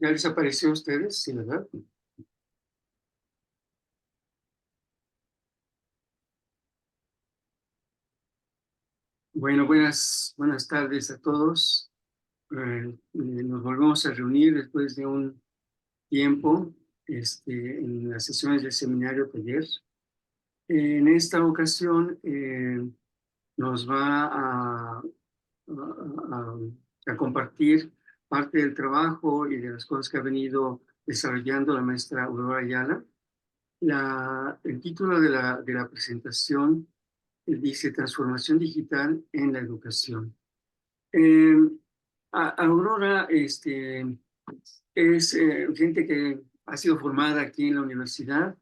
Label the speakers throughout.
Speaker 1: ¿Ya les apareció a ustedes? Sí, ¿verdad? Bueno, buenas tardes a todos. Nos volvemos a reunir después de un tiempo en las sesiones del seminario taller. En esta ocasión nos va a compartir parte del trabajo y de las cosas que ha venido desarrollando la maestra Aurora Ayala. El título de la presentación dice Transformación Digital en la Educación. Eh, Aurora es gente que ha sido formada aquí en la universidad,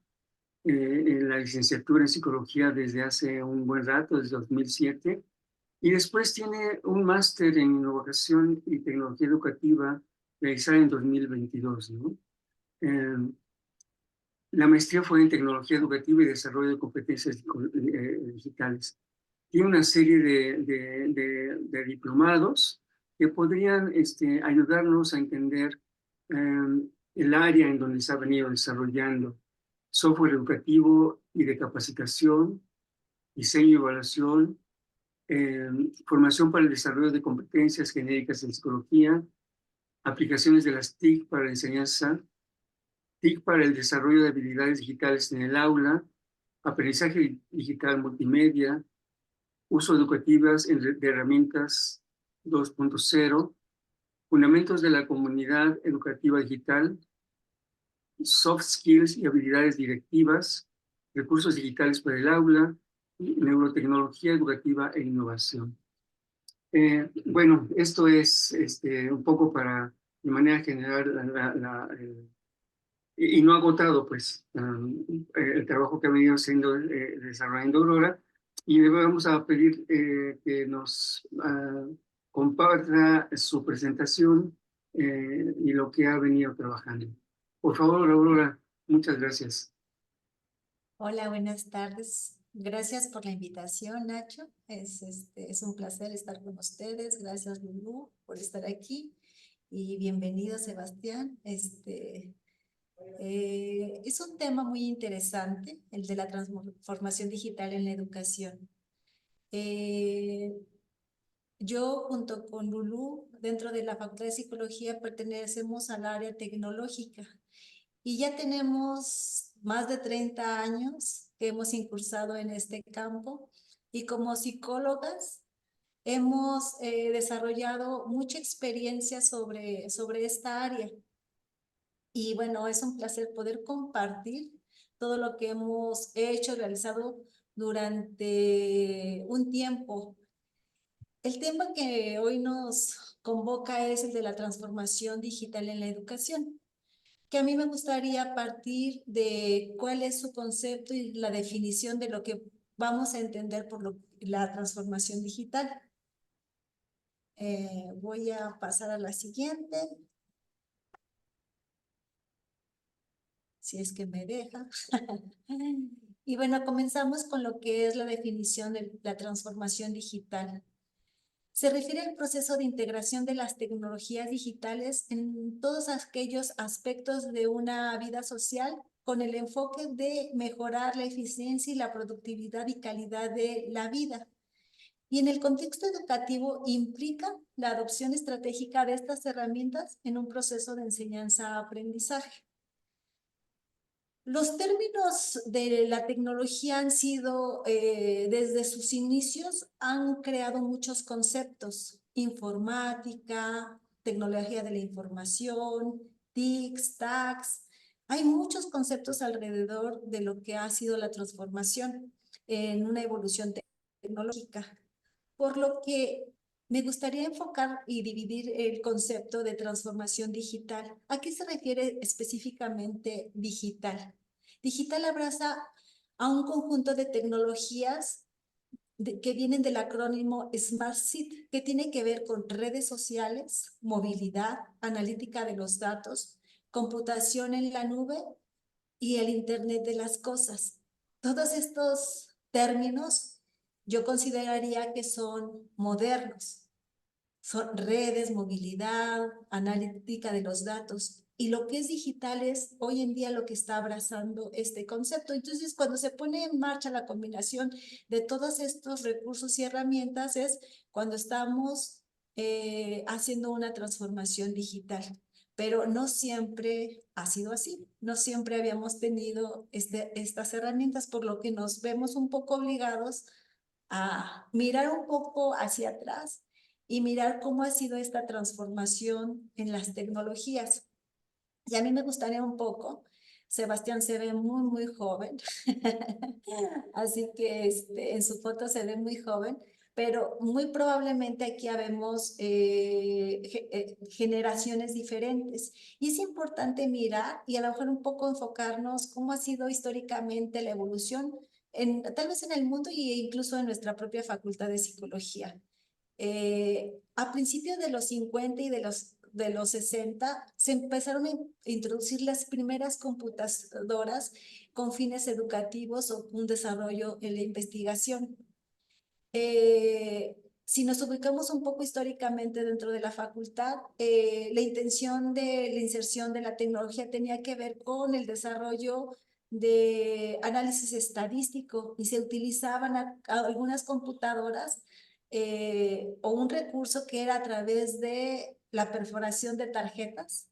Speaker 1: en la licenciatura en psicología desde hace un buen rato, desde 2007, y después tiene un máster en innovación y tecnología educativa realizado en 2022, ¿no? Eh, la maestría fue en tecnología educativa y desarrollo de competencias digitales. Tiene una serie de diplomados que podrían ayudarnos a entender el área en donde se ha venido desarrollando software educativo y de capacitación, diseño y evaluación, formación para el desarrollo de competencias genéricas en psicología, aplicaciones de las TIC para la enseñanza, TIC para el desarrollo de habilidades digitales en el aula, aprendizaje digital multimedia, uso educativas de herramientas 2.0, fundamentos de la comunidad educativa digital, soft skills y habilidades directivas, recursos digitales para el aula, y neurotecnología educativa e innovación. Bueno, esto es un poco para, de manera general, y no agotado, pues, el trabajo que ha venido haciendo, desarrollando Aurora, y le vamos a pedir que nos comparta su presentación y lo que ha venido trabajando. Por favor, Aurora, muchas gracias.
Speaker 2: Hola, buenas tardes. Gracias por la invitación, Nacho. Es un placer estar con ustedes. Gracias, Lulú, por estar aquí. Y bienvenido, Sebastián. Es un tema muy interesante, el de la transformación digital en la educación. Yo, junto con Lulú, dentro de la Facultad de Psicología, pertenecemos al área tecnológica. Y ya tenemos más de 30 años que hemos incursado en este campo y como psicólogas hemos desarrollado mucha experiencia sobre esta área. Y bueno, es un placer poder compartir todo lo que hemos hecho, realizado durante un tiempo. El tema que hoy nos convoca es el de la transformación digital en la educación, que a mí me gustaría partir de cuál es su concepto y la definición de lo que vamos a entender por la transformación digital. Voy a pasar a la siguiente, si es que me deja. Y bueno, comenzamos con lo que es la definición de la transformación digital. Se refiere al proceso de integración de las tecnologías digitales en todos aquellos aspectos de una vida social con el enfoque de mejorar la eficiencia y la productividad y calidad de la vida. Y en el contexto educativo implica la adopción estratégica de estas herramientas en un proceso de enseñanza-aprendizaje. Los términos de la tecnología han sido, desde sus inicios, han creado muchos conceptos: informática, tecnología de la información, TICs, TACs. Hay muchos conceptos alrededor de lo que ha sido la transformación en una evolución tecnológica, por lo que me gustaría enfocar y dividir el concepto de transformación digital. ¿A qué se refiere específicamente digital? Digital abraza a un conjunto de tecnologías que vienen del acrónimo Smart City, que tiene que ver con redes sociales, movilidad, analítica de los datos, computación en la nube y el Internet de las cosas. Todos estos términos yo consideraría que son modernos. Son redes, movilidad, analítica de los datos. y lo que es digital es hoy en día lo que está abrazando este concepto. Entonces, cuando se pone en marcha la combinación de todos estos recursos y herramientas es cuando estamos haciendo una transformación digital. Pero no siempre ha sido así, no siempre habíamos tenido estas herramientas, por lo que nos vemos un poco obligados a mirar un poco hacia atrás y mirar cómo ha sido esta transformación en las tecnologías. Y a mí me gustaría un poco, Sebastián se ve muy, muy joven, así que en su foto se ve muy joven, pero muy probablemente aquí habemos generaciones diferentes. Y es importante mirar y a lo mejor un poco enfocarnos cómo ha sido históricamente la evolución, tal vez en el mundo e incluso en nuestra propia facultad de psicología. A principios de los 50 y de los 60 se empezaron a introducir las primeras computadoras con fines educativos o un desarrollo en la investigación. Si nos ubicamos un poco históricamente dentro de la facultad, la intención de la inserción de la tecnología tenía que ver con el desarrollo de análisis estadístico y se utilizaban algunas computadoras o un recurso que era a través de la perforación de tarjetas,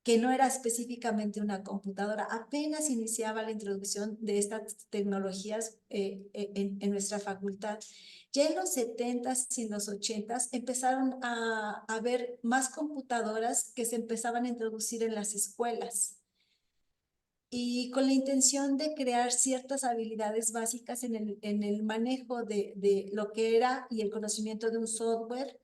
Speaker 2: que no era específicamente una computadora. Apenas iniciaba la introducción de estas tecnologías en nuestra facultad. Ya en los 70s y en los 80s empezaron a haber más computadoras que se empezaban a introducir en las escuelas y con la intención de crear ciertas habilidades básicas en el manejo de lo que era y el conocimiento de un software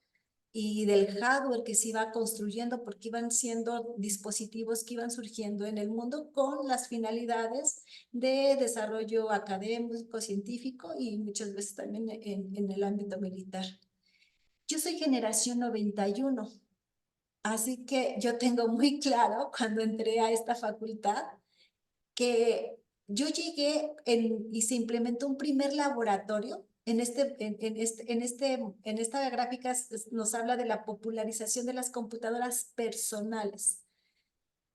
Speaker 2: y del hardware que se iba construyendo, porque iban siendo dispositivos que iban surgiendo en el mundo con las finalidades de desarrollo académico, científico y muchas veces también en el ámbito militar. Yo soy generación 91, así que yo tengo muy claro cuando entré a esta facultad que yo llegué y se implementó un primer laboratorio. En esta gráfica nos habla de la popularización de las computadoras personales.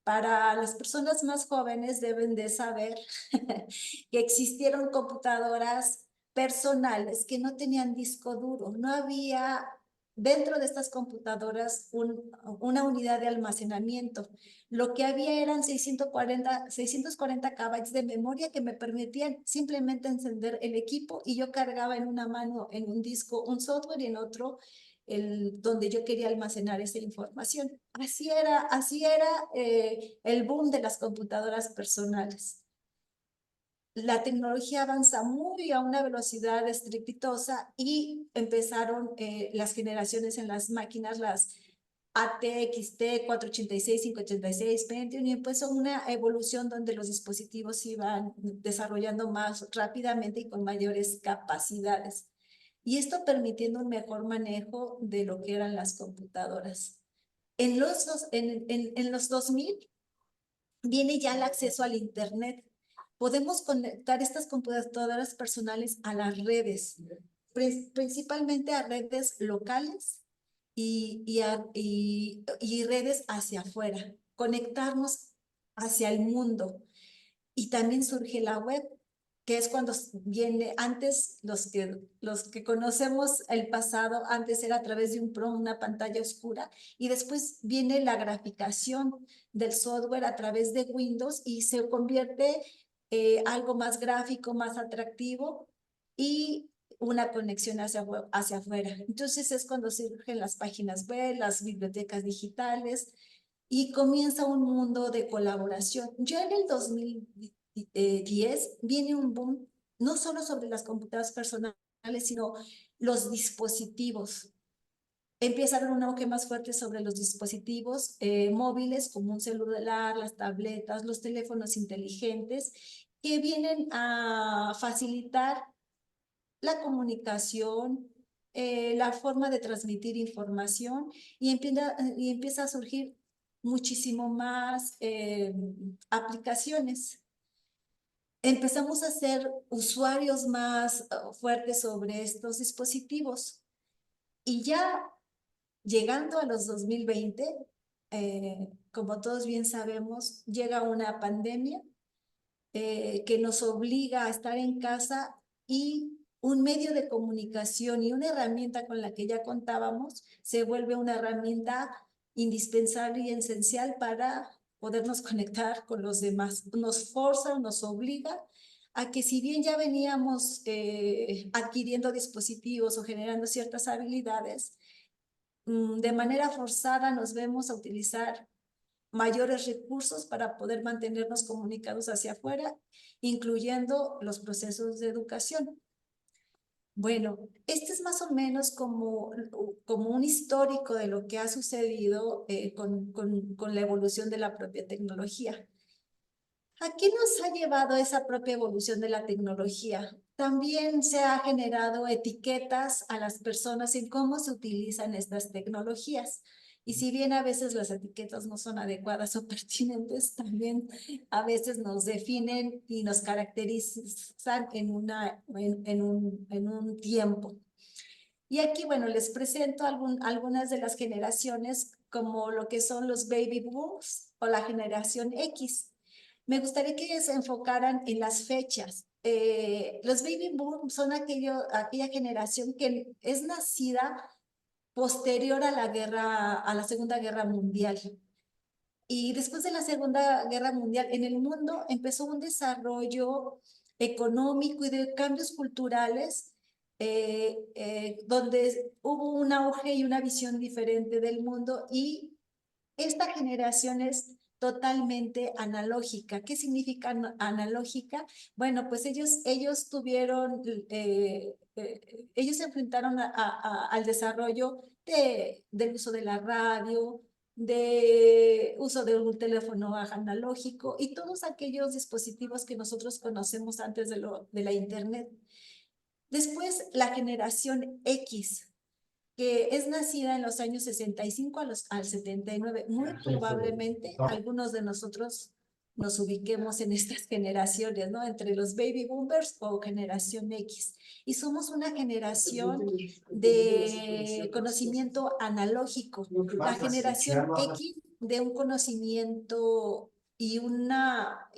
Speaker 2: Para las personas más jóvenes deben de saber que existieron computadoras personales que no tenían disco duro. No había dentro de estas computadoras una unidad de almacenamiento. Lo que había eran 640 KB de memoria que me permitían simplemente encender el equipo y yo cargaba en una mano en un disco un software y en otro donde yo quería almacenar esa información. Así era el boom de las computadoras personales. La tecnología avanza muy a una velocidad estrepitosa y empezaron las generaciones en las máquinas, las ATXT 486, 586, Pentium, y empezó una evolución donde los dispositivos se iban desarrollando más rápidamente y con mayores capacidades. Y esto permitiendo un mejor manejo de lo que eran las computadoras. En los 2000 viene ya el acceso al Internet. Podemos conectar estas computadoras personales a las redes, principalmente a redes locales y redes hacia afuera, conectarnos hacia el mundo. Y también surge la web, que es cuando viene, antes los que conocemos el pasado, antes era a través de un PROM, una pantalla oscura, y después viene la graficación del software a través de Windows y se convierte algo más gráfico, más atractivo y una conexión hacia afuera. Entonces es cuando surgen las páginas web, las bibliotecas digitales, y comienza un mundo de colaboración. Ya en el 2010 viene un boom, no solo sobre las computadoras personales, sino los dispositivos. Empieza a haber un auge más fuerte sobre los dispositivos móviles, como un celular, las tabletas, los teléfonos inteligentes, que vienen a facilitar la comunicación, la forma de transmitir información y empieza a surgir muchísimo más aplicaciones. Empezamos a ser usuarios más fuertes sobre estos dispositivos y ya llegando a los 2020, como todos bien sabemos, llega una pandemia que nos obliga a estar en casa y un medio de comunicación y una herramienta con la que ya contábamos se vuelve una herramienta indispensable y esencial para podernos conectar con los demás. Nos forza, nos obliga a que si bien ya veníamos adquiriendo dispositivos o generando ciertas habilidades, de manera forzada nos vemos a utilizar mayores recursos para poder mantenernos comunicados hacia afuera, incluyendo los procesos de educación. Bueno, este es más o menos como un histórico de lo que ha sucedido con la evolución de la propia tecnología. ¿A qué nos ha llevado esa propia evolución de la tecnología? También se ha generado etiquetas a las personas en cómo se utilizan estas tecnologías. Y si bien a veces las etiquetas no son adecuadas o pertinentes, también a veces nos definen y nos caracterizan en un tiempo. Y aquí, bueno, les presento algunas de las generaciones como lo que son los baby boomers o la generación X. Me gustaría que se enfocaran en las fechas. Los baby boomers son aquella generación que es nacida posterior a a la Segunda Guerra Mundial. Y después de la Segunda Guerra Mundial, en el mundo empezó un desarrollo económico y de cambios culturales donde hubo un auge y una visión diferente del mundo y esta generación es totalmente analógica. ¿Qué significa analógica? Bueno, pues ellos tuvieron, ellos se enfrentaron al desarrollo del uso de la radio, de uso de un teléfono analógico y todos aquellos dispositivos que nosotros conocemos antes de la Internet. Después, la generación X, que es nacida en los años 65 al 79. Muy probablemente algunos de nosotros nos ubiquemos en estas generaciones, ¿no? Entre los baby boomers o generación X. Y somos una generación de conocimiento analógico. La generación X de un conocimiento y una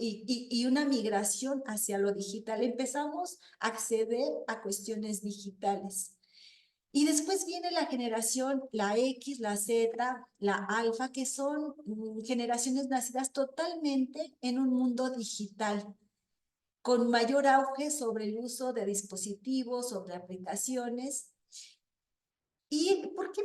Speaker 2: migración hacia lo digital. Empezamos a acceder a cuestiones digitales. Y después viene la generación, la X, la Z, la alfa, que son generaciones nacidas totalmente en un mundo digital, con mayor auge sobre el uso de dispositivos, sobre aplicaciones. ¿Y por qué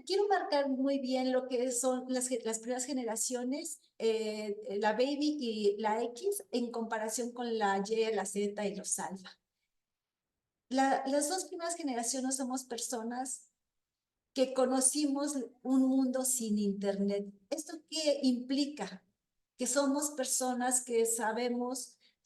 Speaker 2: quiero marcar muy bien lo que son las primeras generaciones, la baby y la X, en comparación con la Y, la Z y los alfa? Las dos primeras generaciones somos personas que conocimos un mundo sin Internet. ¿Esto qué implica? Que somos personas que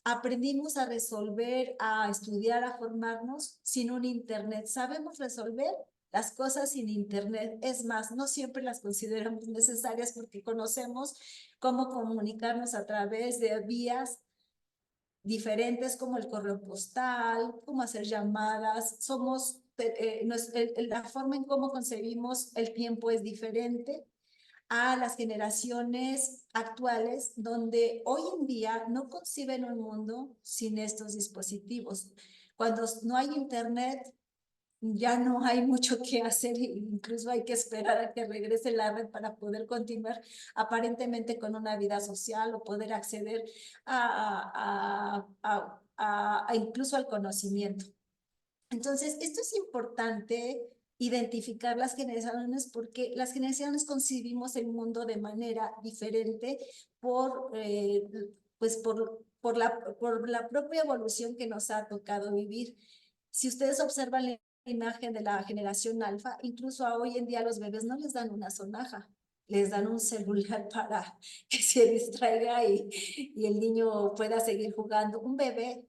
Speaker 2: aprendimos a resolver, a estudiar, a formarnos sin un Internet. Sabemos resolver las cosas sin Internet. Es más, no siempre las consideramos necesarias porque conocemos cómo comunicarnos a través de vías diferentes como el correo postal, cómo hacer llamadas. La forma en cómo concebimos el tiempo es diferente a las generaciones actuales, donde hoy en día no conciben un mundo sin estos dispositivos. Cuando no hay Internet, ya no hay mucho que hacer, incluso hay que esperar a que regrese la red para poder continuar aparentemente con una vida social o poder acceder incluso al conocimiento. Entonces, esto es importante identificar las generaciones porque las generaciones concibimos el mundo de manera diferente pues por la propia evolución que nos ha tocado vivir. Si ustedes observan la imagen de la generación alfa, incluso hoy en día a los bebés no les dan una sonaja, les dan un celular para que se distraiga y el niño pueda seguir jugando. Un bebé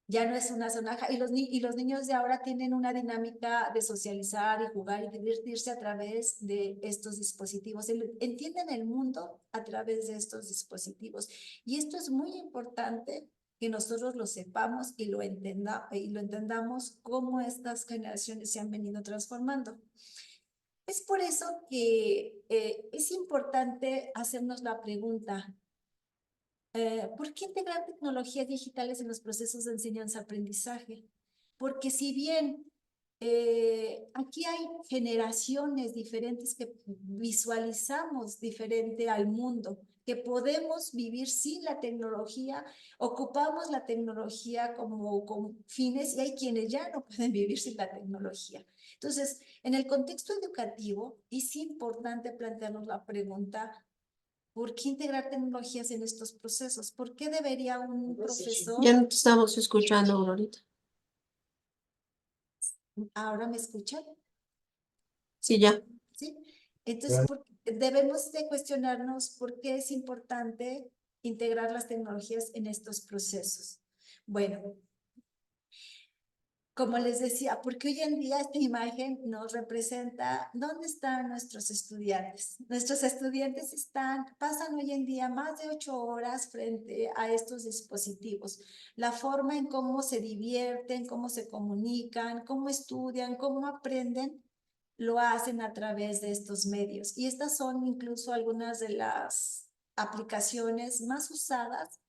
Speaker 2: ya no es una sonaja y los niños de ahora tienen una dinámica de socializar y jugar y divertirse a través de estos dispositivos. Entienden el mundo a través de estos dispositivos y esto es muy importante que nosotros lo sepamos y lo entendamos cómo estas generaciones se han venido transformando. Es por eso que es importante hacernos la pregunta, ¿por qué integrar tecnologías digitales en los procesos de enseñanza-aprendizaje? Porque si bien aquí hay generaciones diferentes que visualizamos diferente al mundo, que podemos vivir sin la tecnología, ocupamos la tecnología como con fines y hay quienes ya no pueden vivir sin la tecnología. Entonces, en el contexto educativo es importante plantearnos la pregunta, ¿por qué integrar tecnologías en estos procesos? ¿Por qué debería un profesor?
Speaker 3: Ya no te estamos escuchando, Aurorita.
Speaker 2: ¿Ahora me escuchan?
Speaker 3: Sí, ya.
Speaker 2: ¿Sí? Entonces, debemos de cuestionarnos por qué es importante integrar las tecnologías en estos procesos. Bueno, como les decía, porque hoy en día esta imagen nos representa dónde están nuestros estudiantes. Nuestros estudiantes pasan hoy en día más de 8 horas frente a estos dispositivos. La forma en cómo se divierten, cómo se comunican, cómo estudian, cómo aprenden, lo hacen a través de estos medios. Y estas son incluso algunas de las aplicaciones más usadas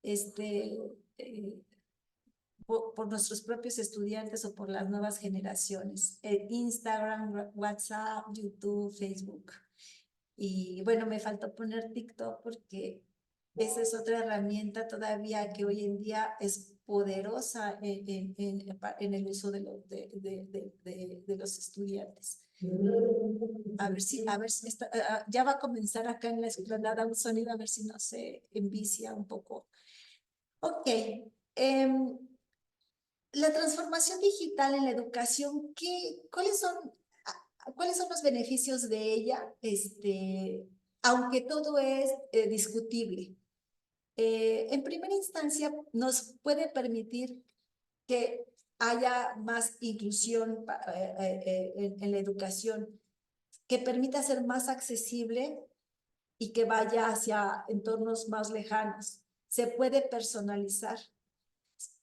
Speaker 2: eh, por nuestros propios estudiantes o por las nuevas generaciones. Instagram, WhatsApp, YouTube, Facebook. Y bueno, me faltó poner TikTok porque esa es otra herramienta todavía que hoy en día es poderosa en el uso de los estudiantes. A ver si ya va a comenzar acá en la explanada un sonido, a ver si no se envicia un poco. Ok. La transformación digital en la educación, ¿cuáles son los beneficios de ella? Aunque todo es discutible. En primera instancia, nos puede permitir que haya más inclusión en la educación, que permita ser más accesible y que vaya hacia entornos más lejanos. Se puede personalizar.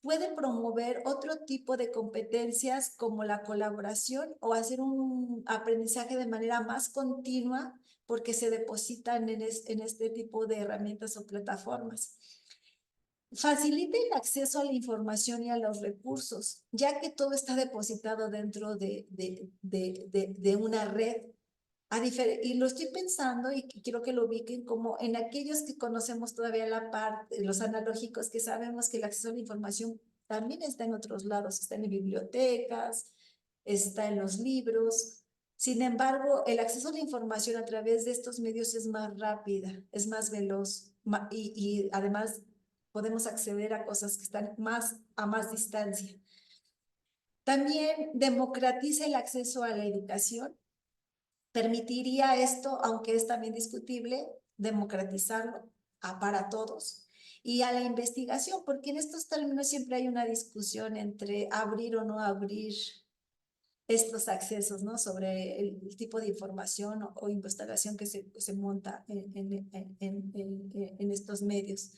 Speaker 2: Puede promover otro tipo de competencias como la colaboración o hacer un aprendizaje de manera más continua porque se depositan en este tipo de herramientas o plataformas. Facilita el acceso a la información y a los recursos, ya que todo está depositado dentro de una red. Y lo estoy pensando y quiero que lo ubiquen como en aquellos que conocemos todavía la parte, los analógicos, que sabemos que el acceso a la información también está en otros lados, está en bibliotecas, está en los libros. Sin embargo, el acceso a la información a través de estos medios es más rápida, es más veloz y además podemos acceder a cosas que están a más distancia. También democratiza el acceso a la educación. Permitiría esto, aunque es también discutible, democratizarlo para todos. Y a la investigación, porque en estos términos siempre hay una discusión entre abrir o no abrir estos accesos, ¿no? Sobre el tipo de información o investigación que se monta en estos medios.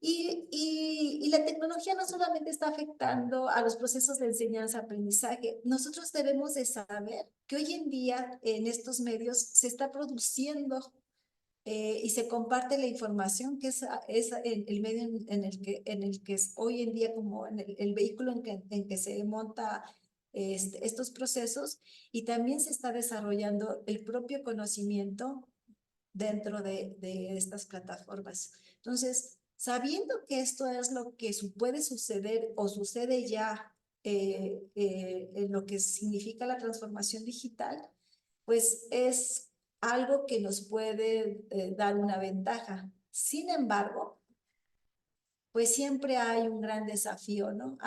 Speaker 2: Y la tecnología no solamente está afectando a los procesos de enseñanza-aprendizaje, nosotros debemos de saber que hoy en día en estos medios se está produciendo y se comparte la información, que es el medio en el que es hoy en día como el vehículo en que se monta estos procesos, y también se está desarrollando el propio conocimiento dentro de estas plataformas. Entonces, sabiendo que esto es lo que puede suceder o sucede ya en lo que significa la transformación digital, pues es algo que nos puede dar una ventaja. Sin embargo, pues siempre hay un gran desafío, ¿no?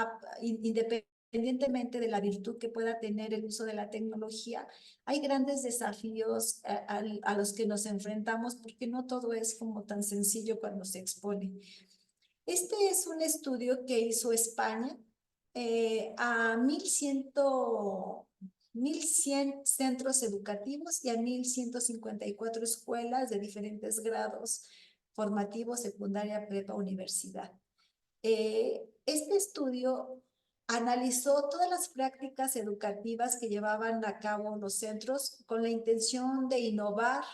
Speaker 2: Independientemente de la virtud que pueda tener el uso de la tecnología, hay grandes desafíos a los que nos enfrentamos porque no todo es como tan sencillo cuando se expone. Este es un estudio que hizo España a 1,100 centros educativos y a 1,154 escuelas de diferentes grados formativos, secundaria, prepa, universidad. Este estudio analizó todas las prácticas educativas que llevaban a cabo los centros con la intención de innovar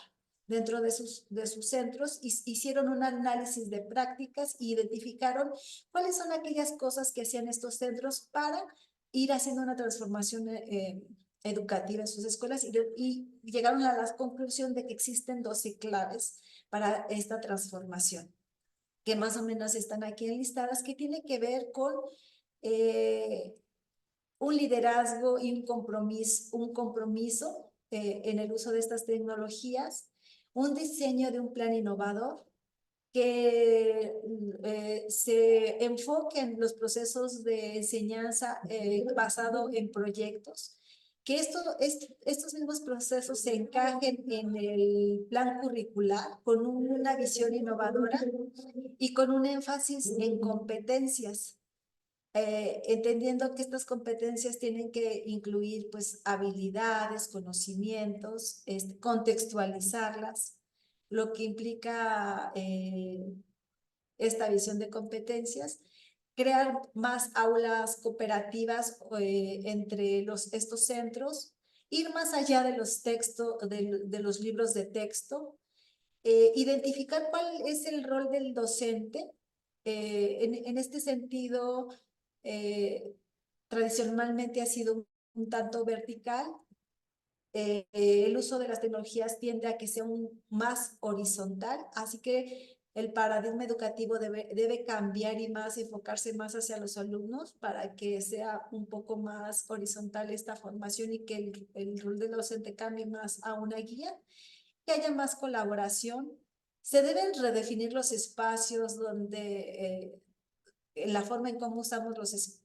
Speaker 2: dentro de sus centros. Hicieron un análisis de prácticas e identificaron cuáles son aquellas cosas que hacían estos centros para ir haciendo una transformación educativa en sus escuelas y llegaron a la conclusión de que existen 12 claves para esta transformación, que más o menos están aquí enlistadas, que tienen que ver con un liderazgo y un compromiso en el uso de estas tecnologías, un diseño de un plan innovador que se enfoque en los procesos de enseñanza basado en proyectos, que estos mismos procesos se encajen en el plan curricular con una visión innovadora y con un énfasis en competencias, entendiendo que estas competencias tienen que incluir pues habilidades, conocimientos, contextualizarlas, lo que implica esta visión de competencias, crear más aulas cooperativas entre estos centros, ir más allá de los textos, de los libros de texto, identificar cuál es el rol del docente. En este sentido, tradicionalmente ha sido un tanto vertical. El uso de las tecnologías tiende a que sea más horizontal, así que el paradigma educativo debe cambiar y más enfocarse más hacia los alumnos para que sea un poco más horizontal esta formación y que el rol del docente cambie más a una guía, que haya más colaboración. Se deben redefinir los espacios donde la forma en cómo usamos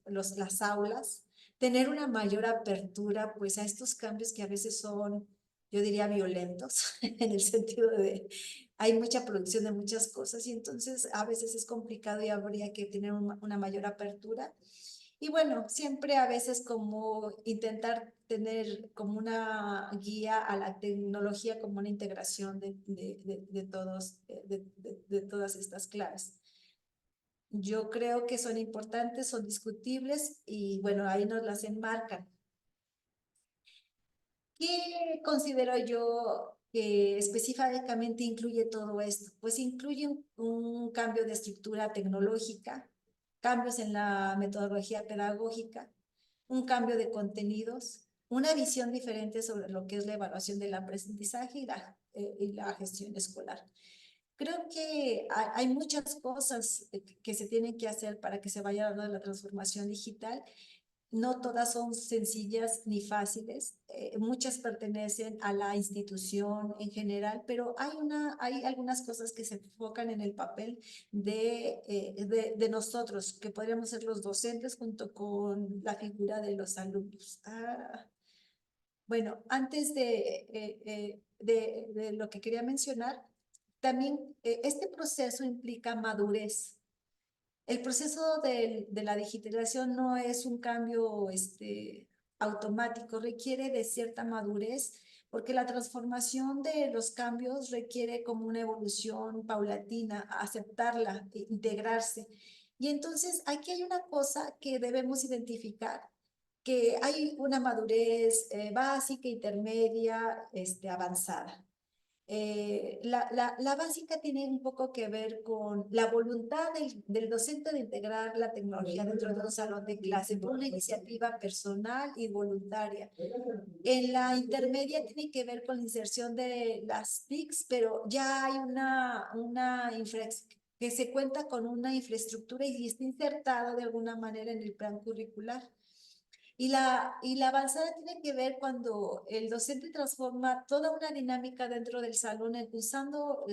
Speaker 2: las aulas, tener una mayor apertura pues a estos cambios que a veces son, yo diría, violentos, en el sentido de hay mucha producción de muchas cosas y entonces a veces es complicado y habría que tener una mayor apertura. Y bueno, siempre a veces como intentar tener como una guía a la tecnología como una integración de todas estas claves. Yo creo que son importantes, son discutibles y bueno, ahí nos las enmarcan. ¿Qué considero yo que específicamente incluye todo esto? Pues incluye un cambio de estructura tecnológica, cambios en la metodología pedagógica, un cambio de contenidos, una visión diferente sobre lo que es la evaluación del aprendizaje y la gestión escolar. Creo que hay muchas cosas que se tienen que hacer para que se vaya dando la transformación digital. No todas son sencillas ni fáciles. Muchas pertenecen a la institución en general, pero hay algunas cosas que se enfocan en el papel de nosotros, que podríamos ser los docentes junto con la figura de los alumnos. Bueno, antes de lo que quería mencionar, también este proceso implica madurez. El proceso de la digitalización no es un cambio automático, requiere de cierta madurez, porque la transformación de los cambios requiere como una evolución paulatina, aceptarla, integrarse. Y entonces aquí hay una cosa que debemos identificar, que hay una madurez básica, intermedia, avanzada. La básica tiene un poco que ver con la voluntad del docente de integrar la tecnología dentro de un salón de clase por una iniciativa personal y voluntaria. En la intermedia tiene que ver con la inserción de las TICs, pero ya hay que se cuenta con una infraestructura y está insertada de alguna manera en el plan curricular. Y la avanzada tiene que ver cuando el docente transforma toda una dinámica dentro del salón, usando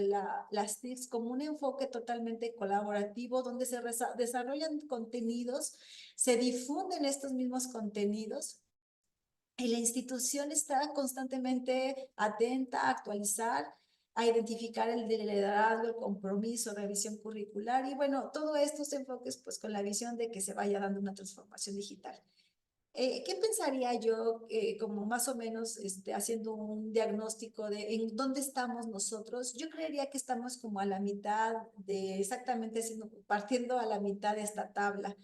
Speaker 2: las TICs como un enfoque totalmente colaborativo, donde se desarrollan contenidos, se difunden estos mismos contenidos, y la institución está constantemente atenta a actualizar, a identificar el liderazgo, el compromiso, revisión curricular, y bueno, todo estos enfoques pues con la visión de que se vaya dando una transformación digital. ¿Qué pensaría yo, como más o menos haciendo un diagnóstico de en dónde estamos nosotros? Yo creería que estamos como a la mitad partiendo a la mitad de esta tabla.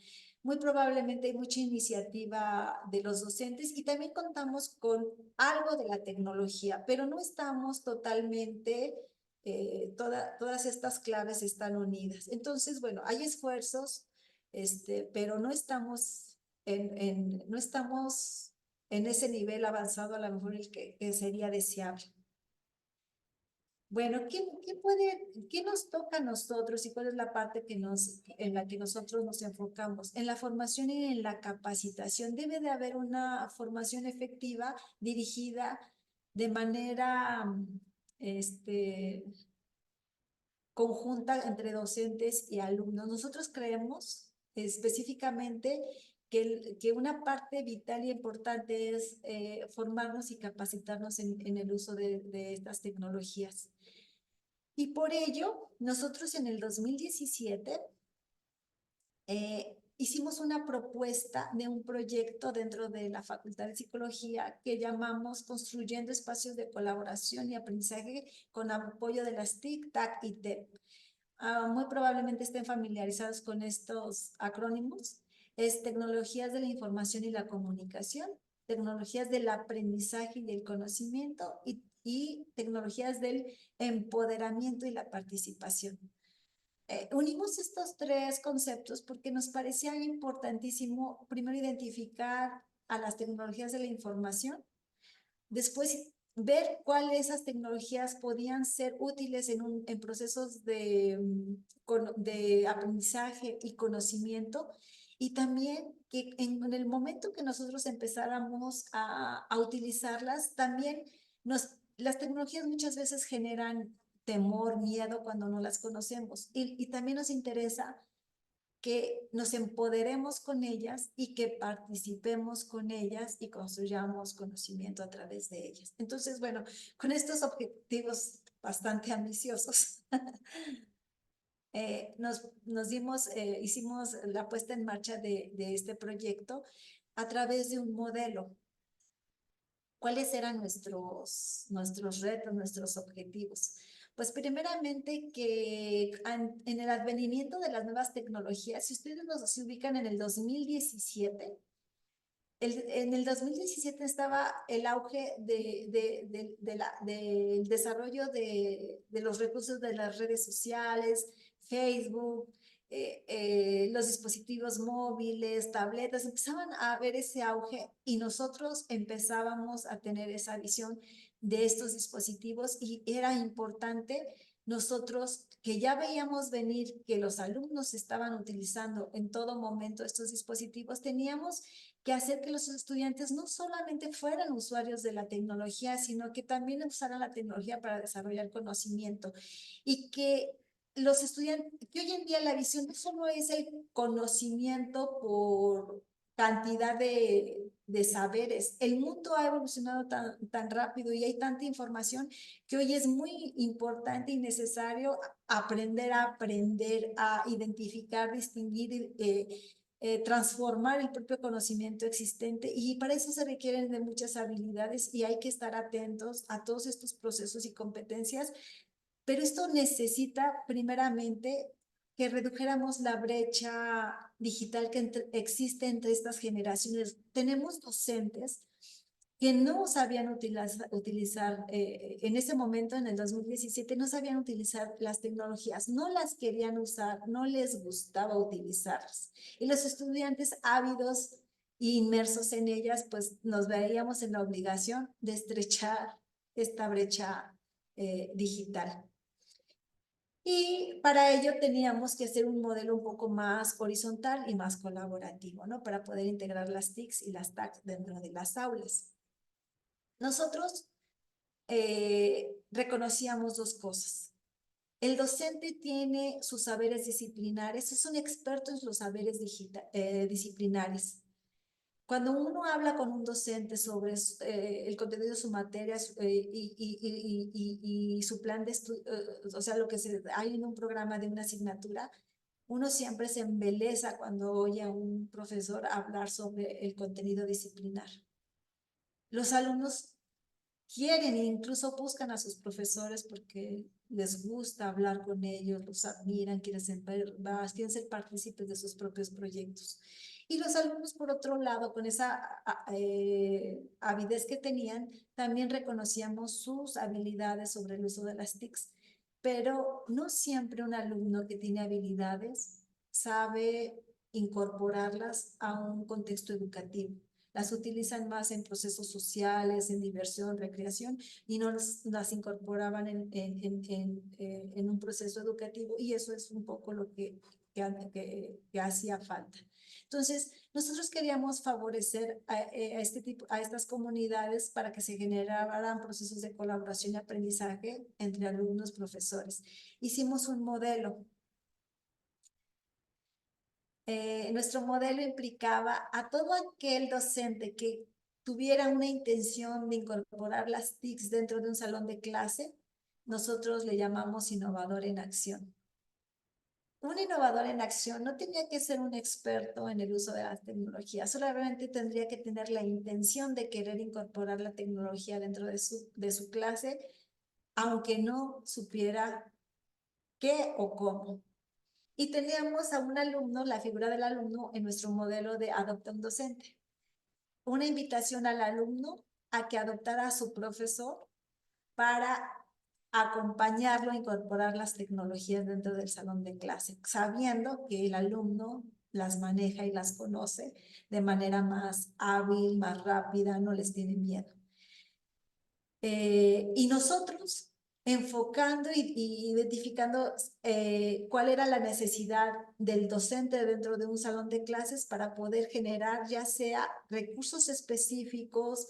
Speaker 2: Muy probablemente hay mucha iniciativa de los docentes y también contamos con algo de la tecnología, pero no estamos totalmente, todas estas claves están unidas. Entonces, bueno, hay esfuerzos, pero no estamos no estamos en ese nivel avanzado a lo mejor el que sería deseable. Bueno, ¿qué nos toca a nosotros y cuál es la parte en la que nosotros nos enfocamos? En la formación y en la capacitación. Debe de haber una formación efectiva dirigida de manera conjunta entre docentes y alumnos. Nosotros creemos específicamente que una parte vital y importante es formarnos y capacitarnos en el uso de estas tecnologías. Y por ello, nosotros en el 2017 hicimos una propuesta de un proyecto dentro de la Facultad de Psicología que llamamos Construyendo Espacios de Colaboración y Aprendizaje con apoyo de las TIC, TAC y TEP. Muy probablemente estén familiarizados con estos acrónimos. Es Tecnologías de la Información y la Comunicación, Tecnologías del Aprendizaje y el Conocimiento y Tecnologías del Empoderamiento y la Participación. Unimos estos tres conceptos porque nos parecía importantísimo primero identificar a las tecnologías de la información, después ver cuáles esas tecnologías podían ser útiles en procesos de aprendizaje y conocimiento, y también que en el momento que nosotros empezáramos a utilizarlas, también las tecnologías muchas veces generan temor, miedo cuando no las conocemos, y también nos interesa que nos empoderemos con ellas y que participemos con ellas y construyamos conocimiento a través de ellas. Entonces, bueno, con estos objetivos bastante ambiciosos, hicimos la puesta en marcha de este proyecto a través de un modelo. ¿Cuáles eran nuestros retos, nuestros objetivos? Pues primeramente que en el advenimiento de las nuevas tecnologías, si ustedes se ubican en el 2017, en el 2017 estaba el auge del desarrollo de los recursos de las redes sociales, Facebook, los dispositivos móviles, tabletas, empezaban a ver ese auge y nosotros empezábamos a tener esa visión de estos dispositivos, y era importante nosotros, que ya veíamos venir que los alumnos estaban utilizando en todo momento estos dispositivos, teníamos que hacer que los estudiantes no solamente fueran usuarios de la tecnología, sino que también usaran la tecnología para desarrollar conocimiento, y que los estudiantes, que hoy en día la visión no solo es el conocimiento por cantidad de saberes. El mundo ha evolucionado tan rápido y hay tanta información que hoy es muy importante y necesario aprender, a identificar, distinguir, transformar el propio conocimiento existente, y para eso se requieren de muchas habilidades y hay que estar atentos a todos estos procesos y competencias, pero esto necesita primeramente que redujéramos la brecha digital que existe entre estas generaciones. Tenemos docentes que no sabían utilizar en ese momento, en el 2017, no sabían utilizar las tecnologías, no las querían usar, no les gustaba utilizarlas. Y los estudiantes ávidos e inmersos en ellas, pues nos veíamos en la obligación de estrechar esta brecha digital. Y para ello teníamos que hacer un modelo un poco más horizontal y más colaborativo, ¿no? Para poder integrar las TICs y las TAC dentro de las aulas. Nosotros reconocíamos dos cosas. El docente tiene sus saberes disciplinares, es un experto en los saberes disciplinares. Cuando uno habla con un docente sobre el contenido de su materia y su plan de estudio, o sea, lo que hay en un programa de una asignatura, uno siempre se embeleza cuando oye a un profesor hablar sobre el contenido disciplinar. Los alumnos quieren e incluso buscan a sus profesores porque les gusta hablar con ellos, los admiran, quieren ser partícipes de sus propios proyectos. Y los alumnos, por otro lado, con esa avidez que tenían, también reconocíamos sus habilidades sobre el uso de las TICs, pero no siempre un alumno que tiene habilidades sabe incorporarlas a un contexto educativo. Las utilizan más en procesos sociales, en diversión, recreación, y no las incorporaban en un proceso educativo, y eso es un poco lo que hacía falta. Entonces, nosotros queríamos favorecer a estas comunidades para que se generaran procesos de colaboración y aprendizaje entre alumnos y profesores. Hicimos un modelo. Nuestro modelo implicaba a todo aquel docente que tuviera una intención de incorporar las TICs dentro de un salón de clase, nosotros le llamamos innovador en acción. Un innovador en acción no tenía que ser un experto en el uso de la tecnología, solamente tendría que tener la intención de querer incorporar la tecnología dentro de su clase, aunque no supiera qué o cómo. Y teníamos a un alumno, la figura del alumno, en nuestro modelo de Adopta un Docente. Una invitación al alumno a que adoptara a su profesor para acompañarlo a incorporar las tecnologías dentro del salón de clase, sabiendo que el alumno las maneja y las conoce de manera más hábil, más rápida, no les tiene miedo. Y nosotros enfocando y identificando cuál era la necesidad del docente dentro de un salón de clases para poder generar ya sea recursos específicos,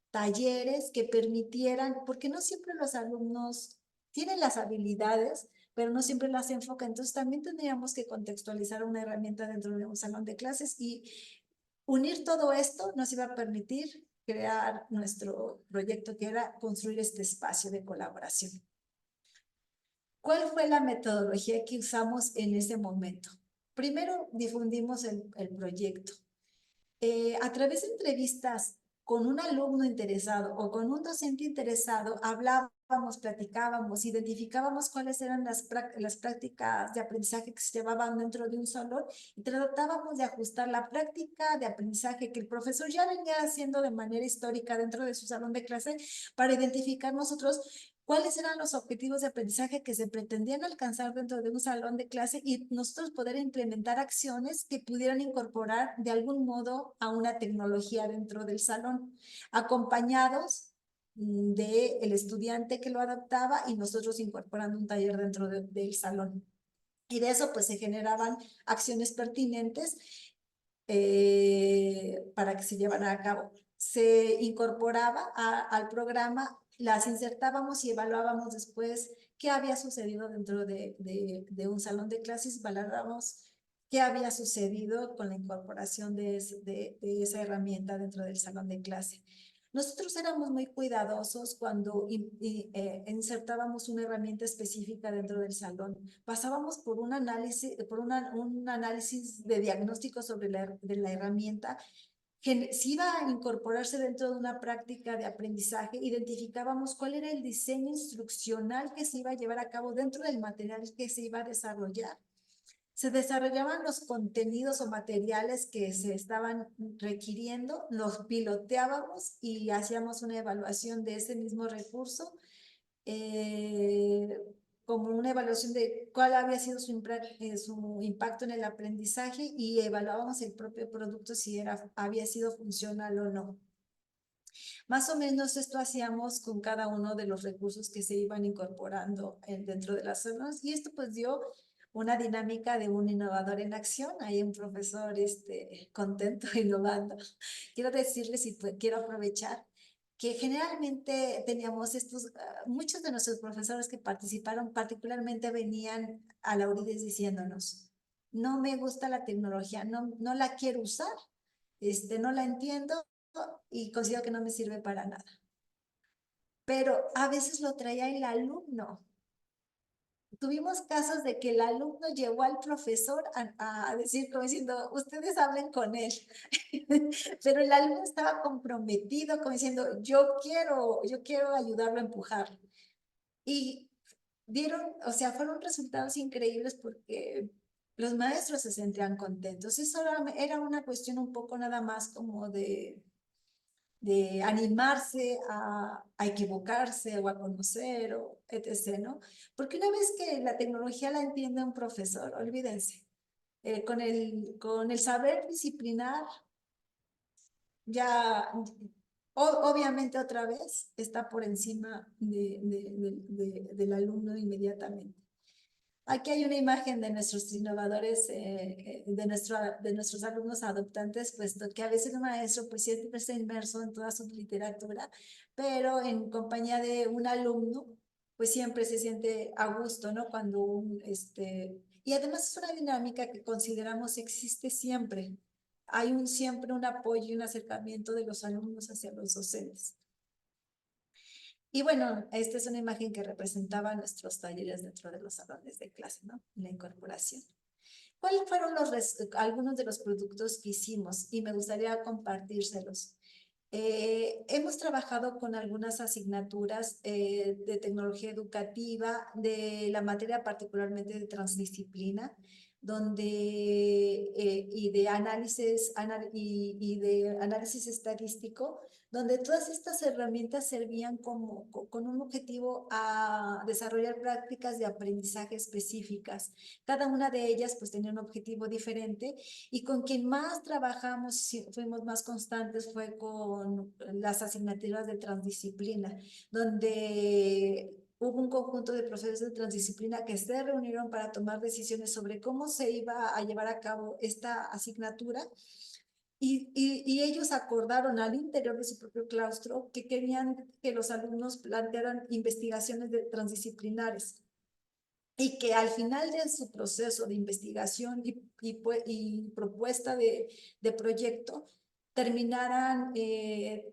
Speaker 2: talleres que permitieran, porque no siempre los alumnos tienen las habilidades, pero no siempre las enfocan. Entonces también tendríamos que contextualizar una herramienta dentro de un salón de clases, y unir todo esto nos iba a permitir crear nuestro proyecto, que era construir este espacio de colaboración. ¿Cuál fue la metodología que usamos en ese momento? Primero difundimos el proyecto. A través de entrevistas con un alumno interesado o con un docente interesado, hablábamos, platicábamos, identificábamos cuáles eran las prácticas de aprendizaje que se llevaban dentro de un salón, y tratábamos de ajustar la práctica de aprendizaje que el profesor ya venía haciendo de manera histórica dentro de su salón de clase, para identificar nosotros cuáles eran los objetivos de aprendizaje que se pretendían alcanzar dentro de un salón de clase, y nosotros poder implementar acciones que pudieran incorporar de algún modo a una tecnología dentro del salón, acompañados del estudiante que lo adaptaba y nosotros incorporando un taller dentro del salón. Y de eso pues se generaban acciones pertinentes para que se llevara a cabo. Se incorporaba al programa, las insertábamos y evaluábamos después qué había sucedido dentro de un salón de clases, valorábamos qué había sucedido con la incorporación de esa herramienta dentro del salón de clase. Nosotros éramos muy cuidadosos cuando insertábamos una herramienta específica dentro del salón. Pasábamos por un análisis de diagnóstico sobre de la herramienta, que si iba a incorporarse dentro de una práctica de aprendizaje. Identificábamos cuál era el diseño instruccional que se iba a llevar a cabo dentro del material que se iba a desarrollar. Se desarrollaban los contenidos o materiales que se estaban requiriendo, los piloteábamos y hacíamos una evaluación de ese mismo recurso, como una evaluación de cuál había sido su impacto en el aprendizaje, y evaluábamos el propio producto si había sido funcional o no. Más o menos esto hacíamos con cada uno de los recursos que se iban incorporando dentro de las zonas, y esto pues dio una dinámica de un innovador en acción. Hay un profesor contento innovando. Quiero decirles, y pues, quiero aprovechar que generalmente teníamos muchos de nuestros profesores que participaron particularmente venían a la URIDES diciéndonos: no me gusta la tecnología, no la quiero usar, no la entiendo y considero que no me sirve para nada. Pero a veces lo traía el alumno. Tuvimos casos de que el alumno llevó al profesor a decir, como diciendo, ustedes hablen con él. Pero el alumno estaba comprometido, como diciendo, yo quiero ayudarlo a empujar. Y fueron resultados increíbles, porque los maestros se sentían contentos. Eso era una cuestión un poco nada más como de animarse a equivocarse o a conocer, o etc., ¿no? Porque una vez que la tecnología la entiende un profesor, olvídense, con el saber disciplinar, ya obviamente otra vez está por encima del alumno inmediatamente. Aquí hay una imagen de nuestros innovadores, de nuestros alumnos adoptantes, puesto que a veces el maestro pues siempre está inmerso en toda su literatura, pero en compañía de un alumno, pues siempre se siente a gusto, ¿no? Y además es una dinámica que consideramos existe siempre. Hay siempre un apoyo y un acercamiento de los alumnos hacia los docentes. Y bueno, esta es una imagen que representaba nuestros talleres dentro de los salones de clase, ¿no? La incorporación. ¿Cuáles fueron algunos de los productos que hicimos? Y me gustaría compartírselos. Hemos trabajado con algunas asignaturas de tecnología educativa, de la materia particularmente de transdisciplina, y de análisis estadístico, donde todas estas herramientas servían con un objetivo a desarrollar prácticas de aprendizaje específicas. Cada una de ellas pues tenía un objetivo diferente, y con quien más trabajamos, fuimos más constantes, fue con las asignaturas de transdisciplina, donde hubo un conjunto de profesores de transdisciplina que se reunieron para tomar decisiones sobre cómo se iba a llevar a cabo esta asignatura. Y ellos acordaron al interior de su propio claustro que querían que los alumnos plantearan investigaciones transdisciplinares, y que al final de su proceso de investigación y propuesta de proyecto, terminaran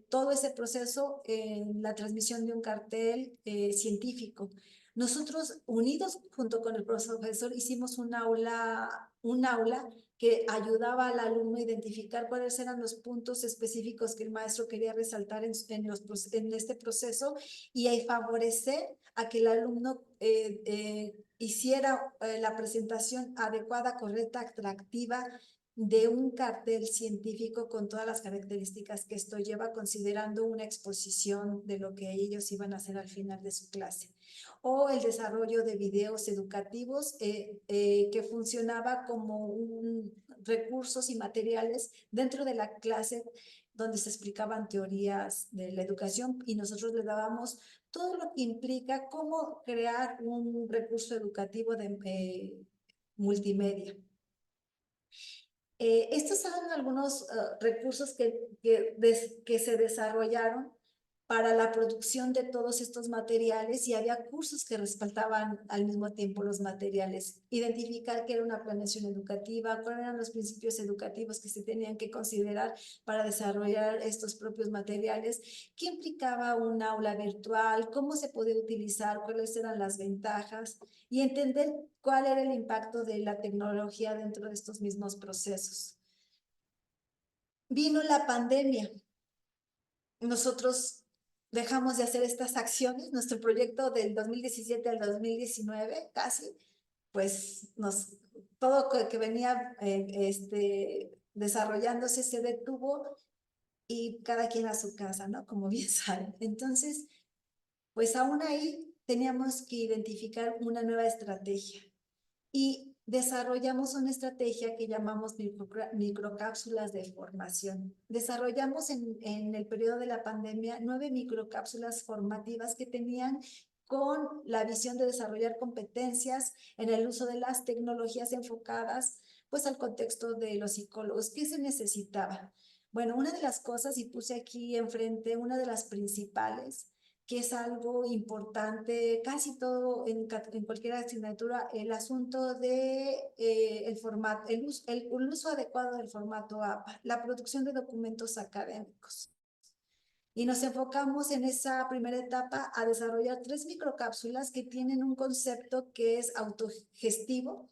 Speaker 2: todo ese proceso en la transmisión de un cartel científico. Nosotros, unidos junto con el profesor, hicimos un aula que ayudaba al alumno a identificar cuáles eran los puntos específicos que el maestro quería resaltar en este proceso, y a favorecer a que el alumno hiciera la presentación adecuada, correcta, atractiva de un cartel científico con todas las características que esto lleva, considerando una exposición de lo que ellos iban a hacer al final de su clase. O el desarrollo de videos educativos que funcionaba como recursos y materiales dentro de la clase, donde se explicaban teorías de la educación, y nosotros le dábamos todo lo que implica cómo crear un recurso educativo de multimedia. Estos son algunos recursos que se desarrollaron para la producción de todos estos materiales, y había cursos que respaldaban al mismo tiempo los materiales. Identificar qué era una planeación educativa, cuáles eran los principios educativos que se tenían que considerar para desarrollar estos propios materiales, qué implicaba un aula virtual, cómo se podía utilizar, cuáles eran las ventajas, y entender cuál era el impacto de la tecnología dentro de estos mismos procesos. Vino la pandemia. Nosotros dejamos de hacer estas acciones. Nuestro proyecto del 2017 al 2019, casi, pues todo que venía desarrollándose se detuvo, y cada quien a su casa, ¿no? Como bien saben. Entonces, pues aún ahí teníamos que identificar una nueva estrategia, y desarrollamos una estrategia que llamamos microcápsulas de formación. Desarrollamos en el periodo de la pandemia 9 microcápsulas formativas que tenían con la visión de desarrollar competencias en el uso de las tecnologías enfocadas pues al contexto de los psicólogos. ¿Qué se necesitaba? Bueno, una de las cosas, y puse aquí enfrente una de las principales, que es algo importante, casi todo en cualquier asignatura, el asunto de el uso adecuado del formato APA, la producción de documentos académicos. Y nos enfocamos en esa primera etapa a desarrollar 3 microcápsulas que tienen un concepto que es autogestivo.